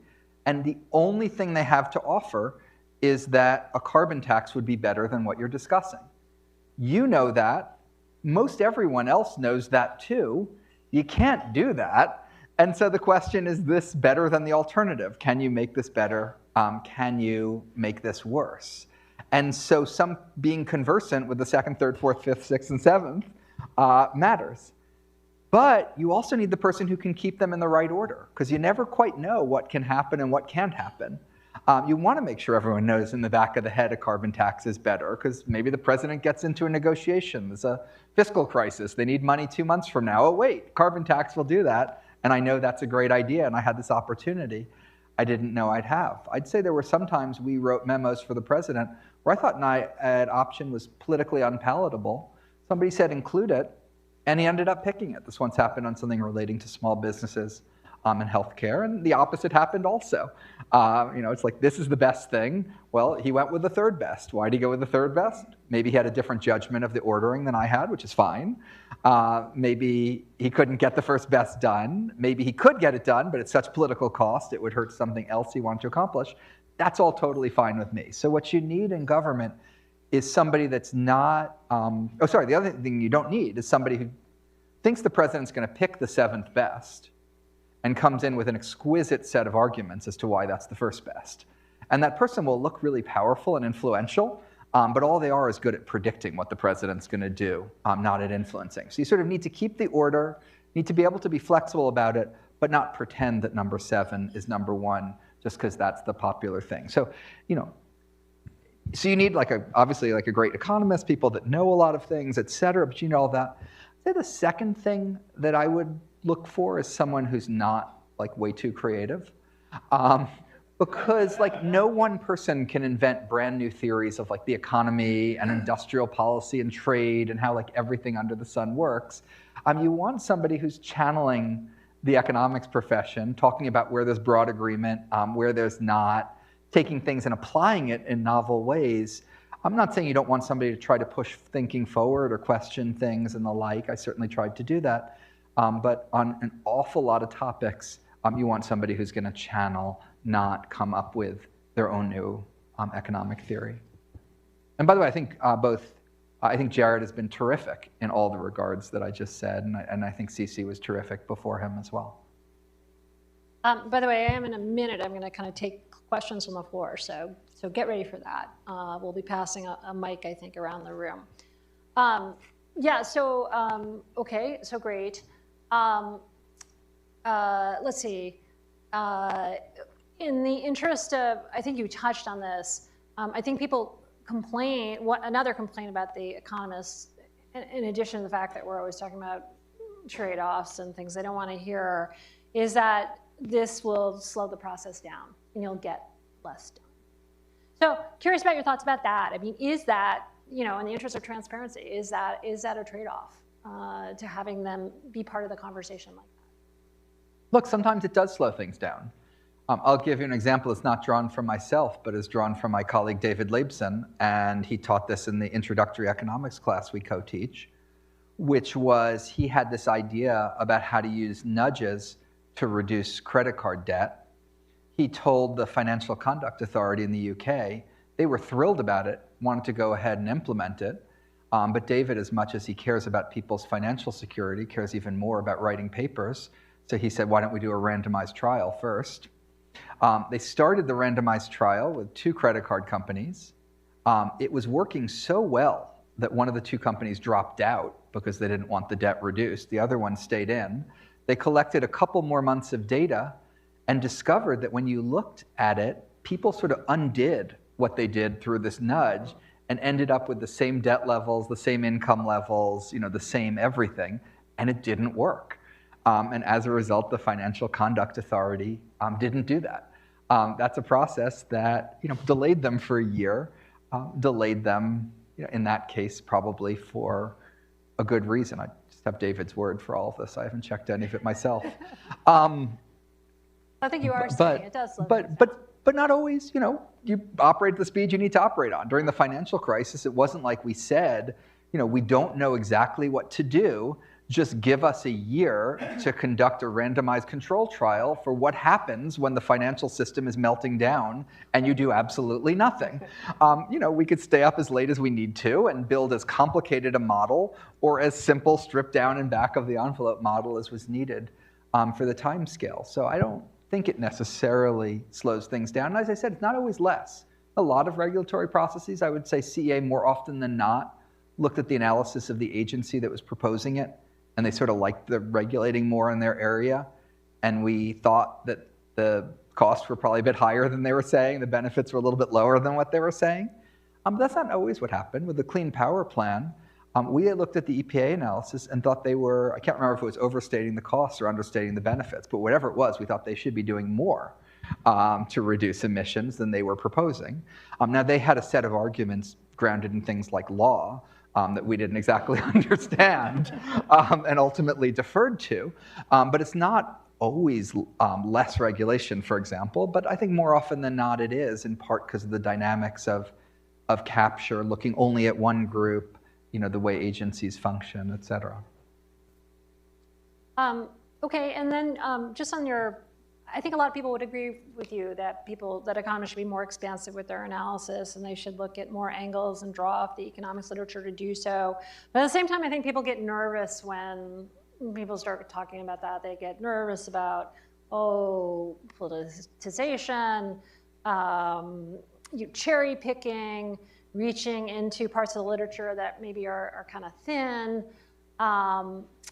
and the only thing they have to offer is that a carbon tax would be better than what you're discussing. You know that. Most everyone else knows that too. You can't do that. And so the question is this better than the alternative? Can you make this better? Can you make this worse? And so some being conversant with the second, third, fourth, fifth, sixth, and seventh matters. But you also need the person who can keep them in the right order, because you never quite know what can happen and what can't happen. You want to make sure everyone knows in the back of the head a carbon tax is better, because maybe the president gets into a negotiation. There's a fiscal crisis. They need money 2 months from now. Oh, wait, carbon tax will do that. And I know that's a great idea, and I had this opportunity I didn't know I'd have. I'd say there were some times we wrote memos for the president where I thought an option was politically unpalatable. Somebody said include it, and he ended up picking it. This once happened on something relating to small businesses and healthcare, and the opposite happened also. It's like, this is the best thing. Well, he went with the third best. Why did he go with the third best? Maybe he had a different judgment of the ordering than I had, which is fine. Maybe he couldn't get the first best done. Maybe he could get it done, but at such political cost, it would hurt something else he wanted to accomplish. That's all totally fine with me. So what you need in government is somebody that's not, the other thing you don't need is somebody who thinks the president's going to pick the seventh best and comes in with an exquisite set of arguments as to why that's the first best. And that person will look really powerful and influential, but all they are is good at predicting what the president's going to do, not at influencing. So you sort of need to keep the order, need to be able to be flexible about it, but not pretend that number 7 is number 1 just because that's the popular thing. So, so you need obviously a great economist, people that know a lot of things, et cetera, but you know all that. I'd say the second thing that I would look for is someone who's not way too creative. Because no one person can invent brand new theories of the economy and industrial policy and trade and how everything under the sun works. You want somebody who's channeling the economics profession, talking about where there's broad agreement, where there's not, taking things and applying it in novel ways. I'm not saying you don't want somebody to try to push thinking forward or question things and the like. I certainly tried to do that. But on an awful lot of topics, you want somebody who's going to channel, not come up with their own new economic theory. And by the way, I think Jared has been terrific in all the regards that I just said, and I think Cece was terrific before him as well. By the way, I am in a minute. I'm going to kind of take questions from the floor, so get ready for that. We'll be passing a mic, I think, around the room. Okay, so great. Let's see. In the interest of, I think you touched on this, I think people complain, another complaint about the economists, in addition to the fact that we're always talking about trade-offs and things they don't want to hear, is that this will slow the process down and you'll get less done. So curious about your thoughts about that. I mean, is that, in the interest of transparency, is that a trade-off to having them be part of the conversation like that? Look, sometimes it does slow things down. I'll give you an example that's not drawn from myself, but is drawn from my colleague David Leibson, and he taught this in the introductory economics class we co-teach, which was he had this idea about how to use nudges to reduce credit card debt. He told the Financial Conduct Authority in the UK, they were thrilled about it, wanted to go ahead and implement it, but David, as much as he cares about people's financial security, cares even more about writing papers. So he said, why don't we do a randomized trial first? They started the randomized trial with 2 credit card companies. It was working so well that one of the 2 companies dropped out because they didn't want the debt reduced. The other one stayed in. They collected a couple more months of data and discovered that when you looked at it, people sort of undid what they did through this nudge and ended up with the same debt levels, the same income levels, the same everything, and it didn't work. And as a result, the Financial Conduct Authority didn't do that. That's a process that delayed them for a year, delayed them in that case probably for a good reason. I just have David's word for all of this. I haven't checked any of it myself. I think you are saying it does slow things down. But not always, you know, you operate at the speed you need to operate on. During the financial crisis, it wasn't like we said, you know, we don't know exactly what to do. Just give us a year to conduct a randomized control trial for what happens when the financial system is melting down and you do absolutely nothing. You know, we could stay up as late as we need to and build as complicated a model or as simple stripped down and back of the envelope model as was needed for the time scale. So I don't think it necessarily slows things down. And as I said, it's not always less. A lot of regulatory processes, I would say CEA more often than not, looked at the analysis of the agency that was proposing it, and they sort of liked the regulating more in their area. And we thought that the costs were probably a bit higher than they were saying, the benefits were a little bit lower than what they were saying. But that's not always what happened. With the Clean Power Plan, we had looked at the EPA analysis and thought they were, I can't remember if it was overstating the costs or understating the benefits, but whatever it was, we thought they should be doing more to reduce emissions than they were proposing. Now, they had a set of arguments grounded in things like law that we didn't exactly understand and ultimately deferred to. But it's not always less regulation, for example, but I think more often than not it is, in part because of the dynamics of capture, looking only at one group, you know, the way agencies function, et cetera. Okay, and then just on your, I think a lot of people would agree with you that economists should be more expansive with their analysis and they should look at more angles and draw off the economics literature to do so. But at the same time, I think people get nervous when people start talking about that. They get nervous about, oh, politicization, cherry picking, reaching into parts of the literature that maybe are kind of thin.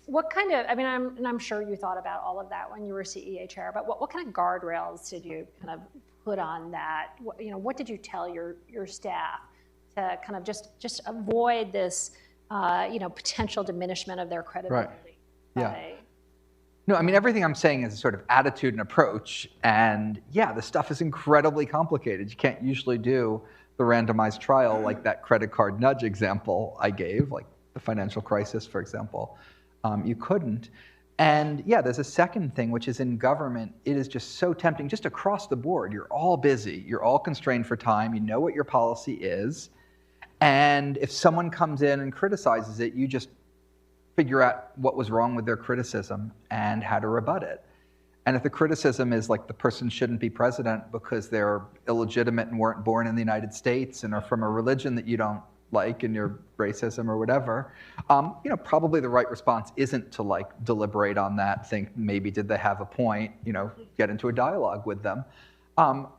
What kind of, I mean, I'm sure you thought about all of that when you were CEA chair, but what kind of guardrails did you kind of put on that? What did you tell your staff to kind of just avoid this, potential diminishment of their credibility? Right. Yeah. No, I mean, everything I'm saying is a sort of attitude and approach, and yeah, the stuff is incredibly complicated. You can't usually do the randomized trial like that credit card nudge example I gave, like the financial crisis, for example. You couldn't. And yeah, there's a second thing, which is in government, it is just so tempting, just across the board. You're all busy. You're all constrained for time. You know what your policy is. And if someone comes in and criticizes it, you just figure out what was wrong with their criticism and how to rebut it. And if the criticism is like the person shouldn't be president because they're illegitimate and weren't born in the United States and are from a religion that you don't like and you're racism or whatever, probably the right response isn't to like deliberate on that, think maybe did they have a point, get into a dialogue with them.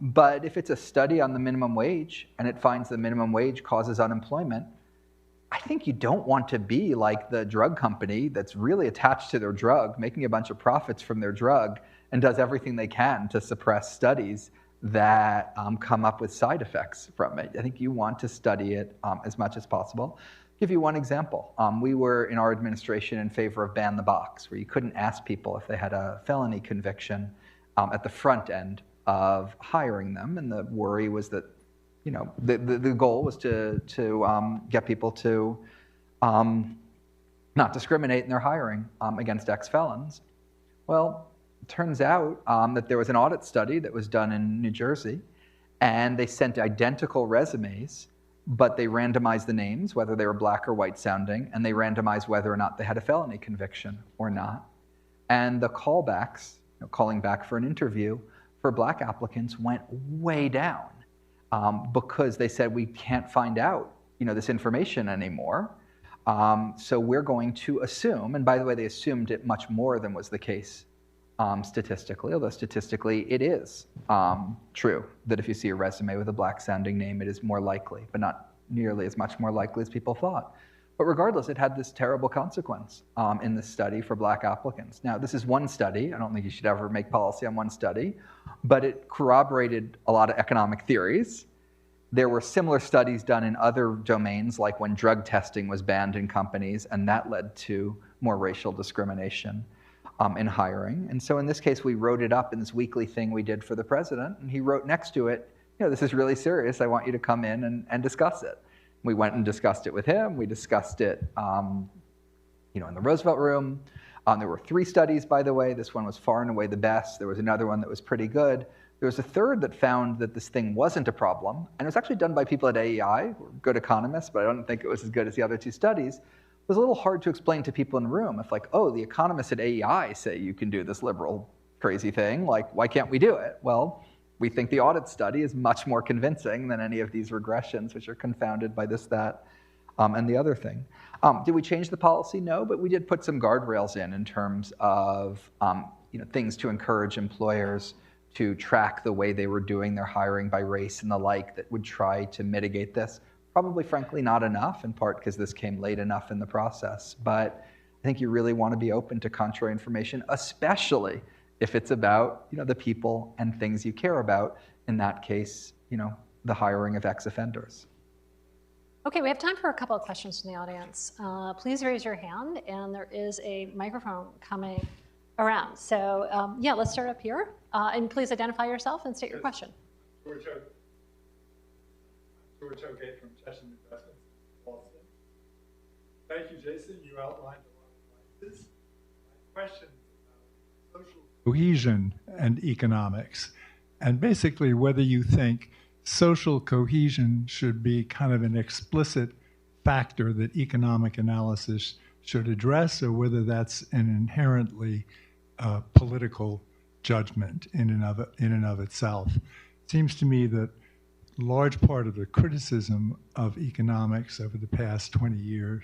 But if it's a study on the minimum wage and it finds the minimum wage causes unemployment, I think you don't want to be like the drug company that's really attached to their drug, making a bunch of profits from their drug, and does everything they can to suppress studies that come up with side effects from it. I think you want to study it as much as possible. I'll give you one example. We were in our administration in favor of ban the box, where you couldn't ask people if they had a felony conviction at the front end of hiring them, and the worry was that the goal was to get people to not discriminate in their hiring against ex-felons. Well, it turns out that there was an audit study that was done in New Jersey, and they sent identical resumes, but they randomized the names, whether they were black or white sounding, and they randomized whether or not they had a felony conviction or not. And the callbacks, calling back for an interview for black applicants went way down. Because they said we can't find out, this information anymore. So we're going to assume, and by the way, they assumed it much more than was the case statistically, although statistically it is true that if you see a resume with a black-sounding name, it is more likely, but not nearly as much more likely as people thought. But regardless, it had this terrible consequence in this study for black applicants. Now, this is one study. I don't think you should ever make policy on one study, but it corroborated a lot of economic theories. There were similar studies done in other domains, like when drug testing was banned in companies, and that led to more racial discrimination in hiring. And so in this case, we wrote it up in this weekly thing we did for the president, and he wrote next to it, this is really serious. I want you to come in and discuss it. We went and discussed it with him. We discussed it, in the Roosevelt Room. There were 3 studies, by the way. This one was far and away the best. There was another one that was pretty good. There was a third that found that this thing wasn't a problem. And it was actually done by people at AEI, who are good economists, but I don't think it was as good as the other 2 studies. It was a little hard to explain to people in the room. If like, oh, the economists at AEI say you can do this liberal crazy thing, like, why can't we do it? Well, we think the audit study is much more convincing than any of these regressions, which are confounded by this, that, and the other thing. Did we change the policy? No, but we did put some guardrails in terms of things to encourage employers to track the way they were doing their hiring by race and the like that would try to mitigate this. Probably, frankly, not enough, in part because this came late enough in the process. But I think you really want to be open to contrary information, especially if it's about the people and things you care about. In that case, the hiring of ex-offenders. Okay, we have time for a couple of questions from the audience. Please raise your hand, and there is a microphone coming around. So yeah, let's start up here. And please identify yourself and state your question. George O'Gate from Cheshire Investments in Boston. Thank you, Jason. You outlined a lot of places. My question is about social cohesion and economics, and basically whether you think social cohesion should be kind of an explicit factor that economic analysis should address, or whether that's an inherently political judgment in and of itself. It seems to me that a large part of the criticism of economics over the past 20 years,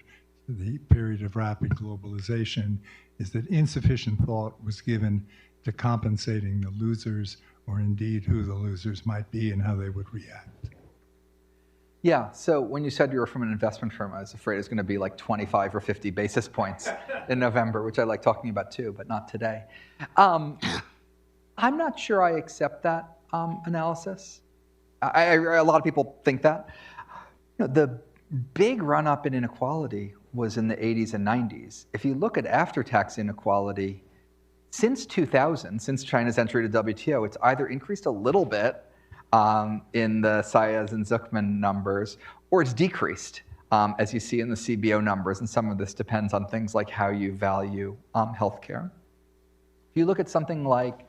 the period of rapid globalization, is that insufficient thought was given to compensating the losers, or indeed who the losers might be and how they would react. Yeah, so when you said you were from an investment firm, I was afraid it was going to be like 25 or 50 basis points in November, which I like talking about too, but not today. I'm not sure I accept that analysis. A lot of people think that. The big run-up in inequality was in the 80s and 90s. If you look at after-tax inequality, since 2000, since China's entry to WTO, it's either increased a little bit in the Saez and Zuckman numbers, or it's decreased, as you see in the CBO numbers, and some of this depends on things like how you value healthcare. If you look at something like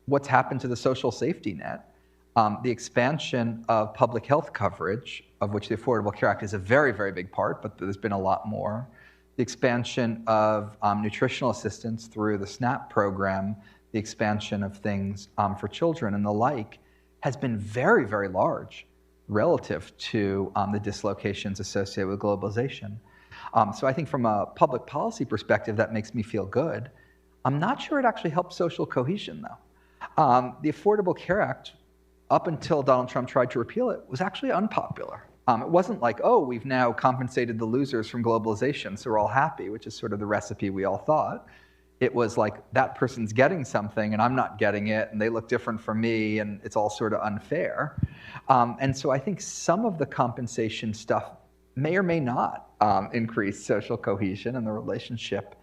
what's happened to the social safety net, the expansion of public health coverage, of which the Affordable Care Act is a very, very big part, but there's been a lot more. The expansion of nutritional assistance through the SNAP program, the expansion of things for children and the like, has been very, very large relative to the dislocations associated with globalization. So I think from a public policy perspective, that makes me feel good. I'm not sure it actually helps social cohesion, though. The Affordable Care Act, up until Donald Trump tried to repeal it, was actually unpopular. It wasn't like, oh, we've now compensated the losers from globalization, so we're all happy, which is sort of the recipe we all thought. It was like, that person's getting something and I'm not getting it, and they look different from me, and it's all sort of unfair. And so I think some of the compensation stuff may or may not increase social cohesion, and the relationship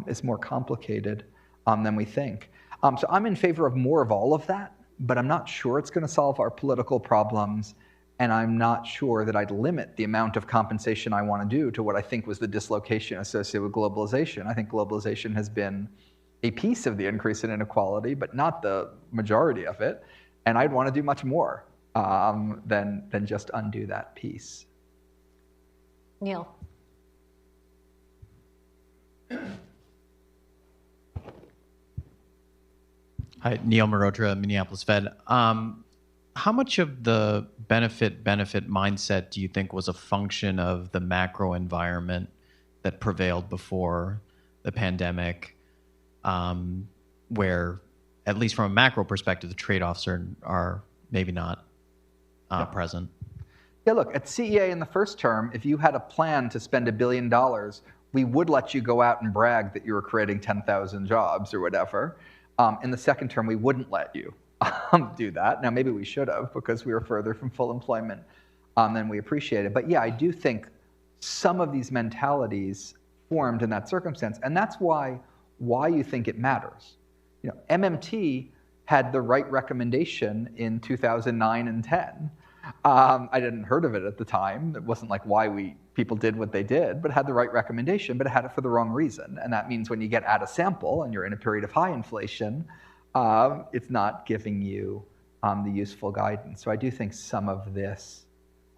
is more complicated than we think. So I'm in favor of more of all of that, but I'm not sure it's going to solve our political problems, and I'm not sure that I'd limit the amount of compensation I want to do to what I think was the dislocation associated with globalization. I think globalization has been a piece of the increase in inequality, but not the majority of it, and I'd want to do much more than just undo that piece. Neil. Hi, Neil Marotra, Minneapolis Fed. How much of the benefit mindset do you think was a function of the macro environment that prevailed before the pandemic, where, at least from a macro perspective, the trade-offs are maybe not present? Yeah, look, at CEA in the first term, if you had a plan to spend $1 billion, we would let you go out and brag that you were creating 10,000 jobs or whatever. In the second term, we wouldn't let you do that. Now, maybe we should have, because we were further from full employment than we appreciated. But yeah, I do think some of these mentalities formed in that circumstance, and that's why you think it matters. MMT had the right recommendation in 2009 and 10. I didn't heard of it at the time. It wasn't like why people did what they did, but it had the right recommendation, but it had it for the wrong reason. And that means when you get out of sample and you're in a period of high inflation, it's not giving you the useful guidance. So I do think some of this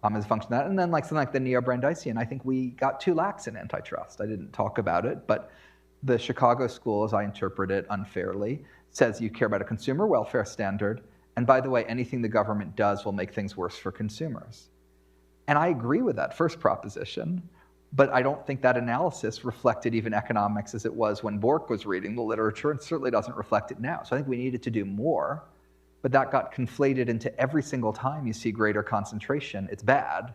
is a function of that. And then like something like the Neo-Brandisian, I think we got too lax in antitrust. I didn't talk about it, but the Chicago school, as I interpret it unfairly, says you care about a consumer welfare standard, and by the way, anything the government does will make things worse for consumers. And I agree with that first proposition, but I don't think that analysis reflected even economics as it was when Bork was reading the literature, and certainly doesn't reflect it now. So I think we needed to do more, but that got conflated into every single time you see greater concentration, it's bad.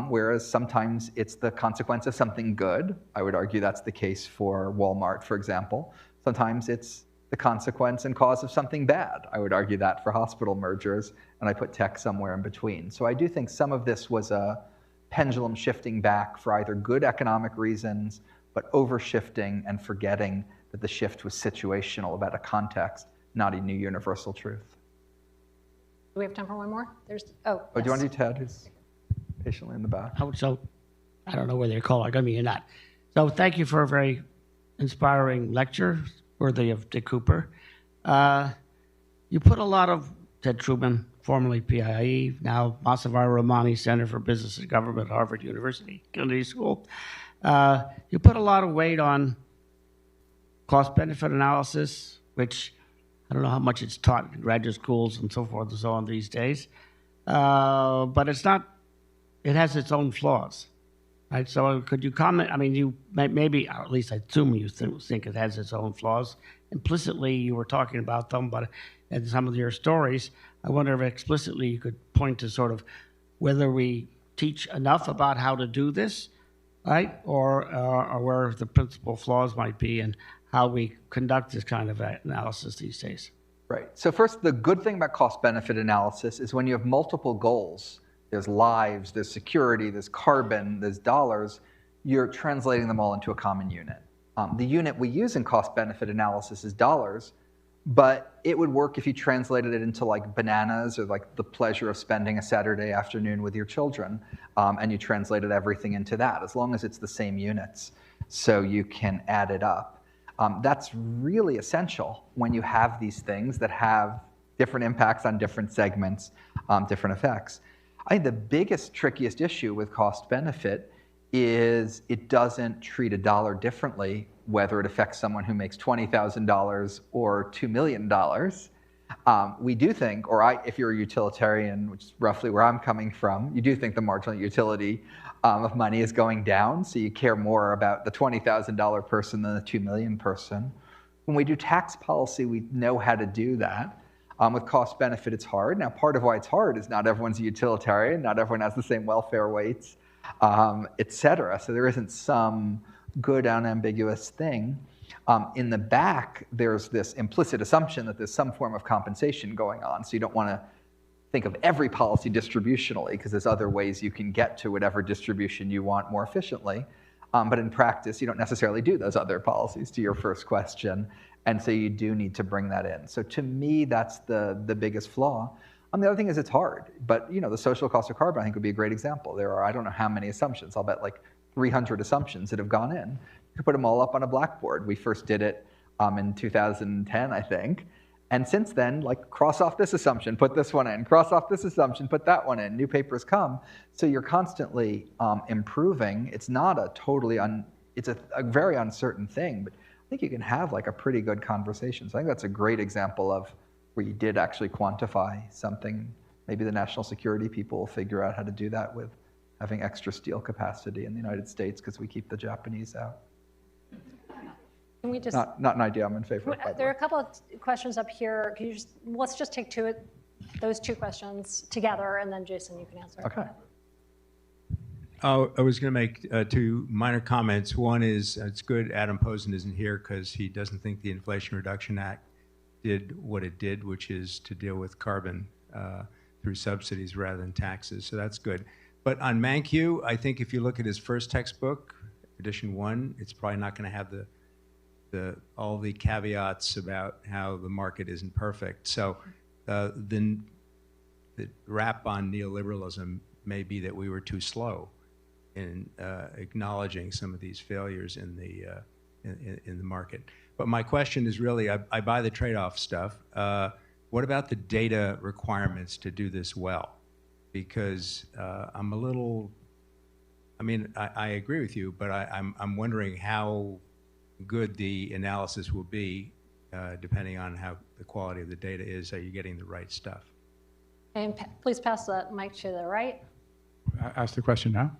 Whereas sometimes it's the consequence of something good. I would argue that's the case for Walmart, for example. Sometimes it's the consequence and cause of something bad. I would argue that for hospital mergers, and I put tech somewhere in between. So I do think some of this was a pendulum shifting back for either good economic reasons, but overshifting and forgetting that the shift was situational about a context, not a new universal truth. Do we have time for one more? Do you want to do Ted, who's patiently in the back? So I don't know whether you're calling on me or not. So thank you for a very inspiring lecture, worthy of Dick Cooper. You put a lot of Ted Truman, formerly PIIE, now Masavar Rahmani Center for Business and Government, Harvard University, Kennedy School. You put a lot of weight on cost-benefit analysis, which I don't know how much it's taught in graduate schools and so forth and so on these days. But it's not, it has its own flaws, right? So could you comment? I mean, you maybe, or at least I assume you think it has its own flaws. Implicitly, you were talking about them, but in some of your stories, I wonder if explicitly you could point to sort of whether we teach enough about how to do this, right? Or where the principal flaws might be and how we conduct this kind of analysis these days. Right. So first, the good thing about cost-benefit analysis is when you have multiple goals, there's lives, there's security, there's carbon, there's dollars, you're translating them all into a common unit. The unit we use in cost-benefit analysis is dollars, but it would work if you translated it into like bananas or like the pleasure of spending a Saturday afternoon with your children, and you translated everything into that, as long as it's the same units, so you can add it up. That's really essential when you have these things that have different impacts on different segments, different effects. I think the biggest, trickiest issue with cost-benefit is it doesn't treat a dollar differently, whether it affects someone who makes $20,000 or $2 million. We do think, or if you're a utilitarian, which is roughly where I'm coming from, you do think the marginal utility of money is going down, so you care more about the $20,000 person than the $2 million person. When we do tax policy, we know how to do that. With cost benefit, it's hard. Now, part of why it's hard is not everyone's a utilitarian, not everyone has the same welfare weights, et cetera. So there isn't some good, unambiguous thing. In the back, there's this implicit assumption that there's some form of compensation going on. So you don't want to think of every policy distributionally, because there's other ways you can get to whatever distribution you want more efficiently. But in practice, you don't necessarily do those other policies, to your first question. And so you do need to bring that in. So to me, that's the biggest flaw. The other thing is it's hard. But the social cost of carbon, I think, would be a great example. There are, I don't know how many assumptions. I'll bet like 300 assumptions that have gone in. You could put them all up on a blackboard. We first did it in 2010, I think. And since then, like, cross off this assumption, put this one in, cross off this assumption, put that one in. New papers come. So you're constantly improving. It's not a totally, it's a very uncertain thing, but I think you can have like a pretty good conversation. So I think that's a great example of where you did actually quantify something. Maybe the national security people will figure out how to do that with having extra steel capacity in the United States because we keep the Japanese out. Can we just, not an idea I'm in favor of. there are a couple of questions up here. Can you let's just take those two questions together, and then Jason, you can answer. Okay. I was going to make two minor comments. One is it's good Adam Posen isn't here because he doesn't think the Inflation Reduction Act did what it did, which is to deal with carbon through subsidies rather than taxes. So that's good. But on Mankiw, I think if you look at his first textbook, edition 1, it's probably not going to have all the caveats about how the market isn't perfect. So the the rap on neoliberalism may be that we were too slow in acknowledging some of these failures in the market. But my question is really, I buy the trade-off stuff. What about the data requirements to do this well? Because I'm a little, I mean, I agree with you, but I'm wondering how good the analysis will be depending on how the quality of the data is. Are you getting the right stuff? And please pass the mic to the right. Ask the question now.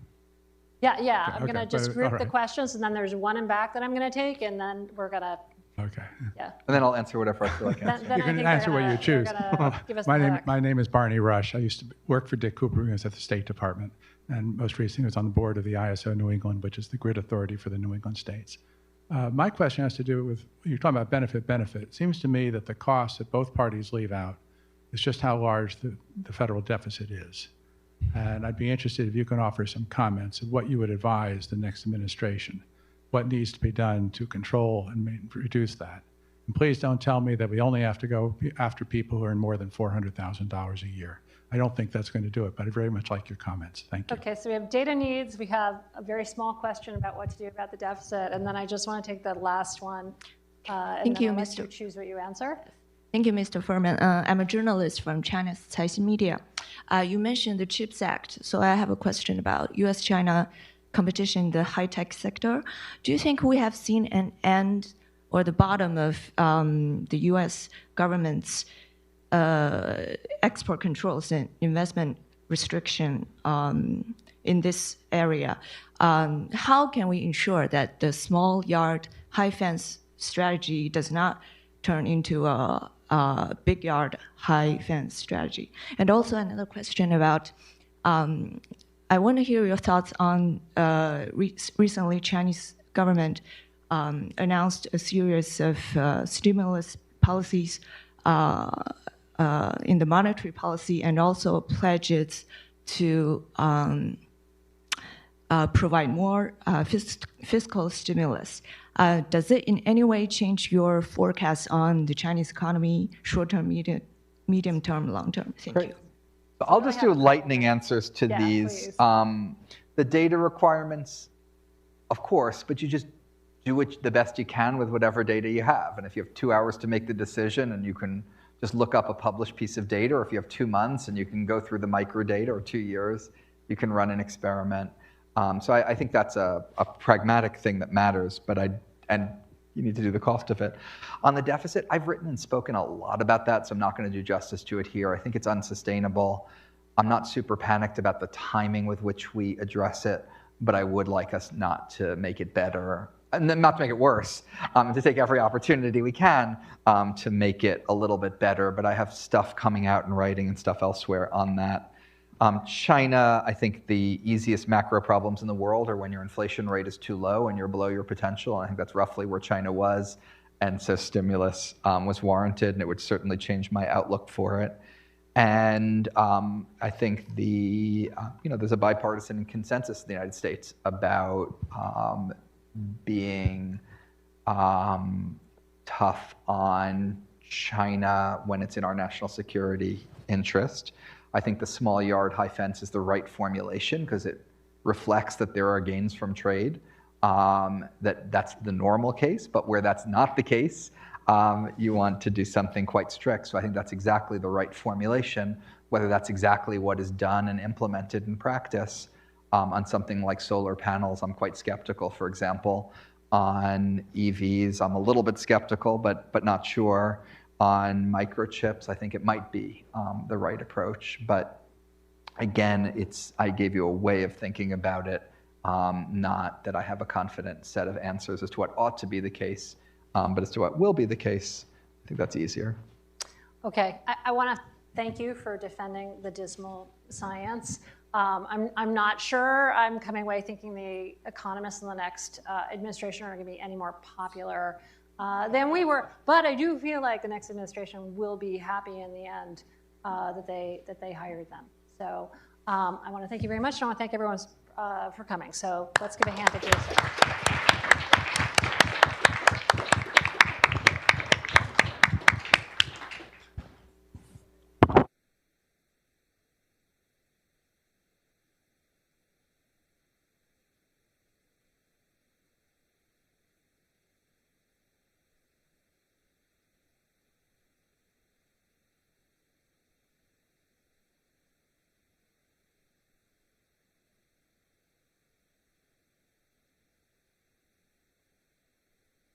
Yeah. Okay, I'm going to just group the questions, and then there's one in back that I'm going to take, and then we're going to, Okay. yeah. And then I'll answer whatever I feel like answering. Then You I can think answer they're what you gonna- choose. they're gonna give us the hook. My name is Barney Rush. I used to work for Dick Cooper when I was at the State Department, and most recently was on the board of the ISO New England, which is the grid authority for the New England states. My question has to do with, you're talking about benefit. It seems to me that the costs that both parties leave out is just how large the federal deficit is. And I'd be interested if you can offer some comments of what you would advise the next administration, what needs to be done to control and reduce that. And please don't tell me that we only have to go after people who earn more than $400,000 a year. I don't think that's going to do it, but I very much like your comments. Thank you. Okay, so we have data needs. We have a very small question about what to do about the deficit, and then I just want to take the last one. Thank you, I'll let Mr. you choose what you answer. Thank you, Mr. Furman. I'm a journalist from China's Caixin Media. You mentioned the CHIPS Act, so I have a question about U.S.-China competition in the high-tech sector. Do you think we have seen an end or the bottom of the U.S. government's export controls and investment restriction in this area? How can we ensure that the small yard, high fence strategy does not turn into a big yard, high fence strategy? And also another question about, I want to hear your thoughts on recently Chinese government announced a series of stimulus policies in the monetary policy, and also pledges to provide more fiscal stimulus. Does it in any way change your forecast on the Chinese economy, short-term, medium-term, long-term? Thank you. So I'll just do lightning answers to Yeah, these. please. The data requirements, of course, but you just do the best you can with whatever data you have. And if you have 2 hours to make the decision and you can just look up a published piece of data, or if you have 2 months and you can go through the microdata, or 2 years, you can run an experiment. So I think that's a pragmatic thing that matters, and you need to do the cost of it. On the deficit, I've written and spoken a lot about that, so I'm not going to do justice to it here. I think it's unsustainable. I'm not super panicked about the timing with which we address it, but I would like us not to make it better, and not to make it worse, to take every opportunity we can to make it a little bit better. But I have stuff coming out in writing and stuff elsewhere on that. China, I think the easiest macro problems in the world are when your inflation rate is too low and you're below your potential. And I think that's roughly where China was. And so stimulus was warranted, and it would certainly change my outlook for it. And I think there's a bipartisan consensus in the United States about being tough on China when it's in our national security interest. I think the small yard, high fence is the right formulation because it reflects that there are gains from trade, that's the normal case, but where that's not the case, you want to do something quite strict. So I think that's exactly the right formulation. Whether that's exactly what is done and implemented in practice on something like solar panels, I'm quite skeptical, for example. On EVs, I'm a little bit skeptical, but not sure. On microchips, I think it might be the right approach. But again, I gave you a way of thinking about it, not that I have a confident set of answers as to what ought to be the case, but as to what will be the case. I think that's easier. Okay, I want to thank you for defending the dismal science. I'm not sure I'm coming away thinking the economists in the next administration are going to be any more popular than we were, but I do feel like the next administration will be happy in the end that they hired them. So I want to thank you very much, and I want to thank everyone for coming. So let's give a hand to Jason.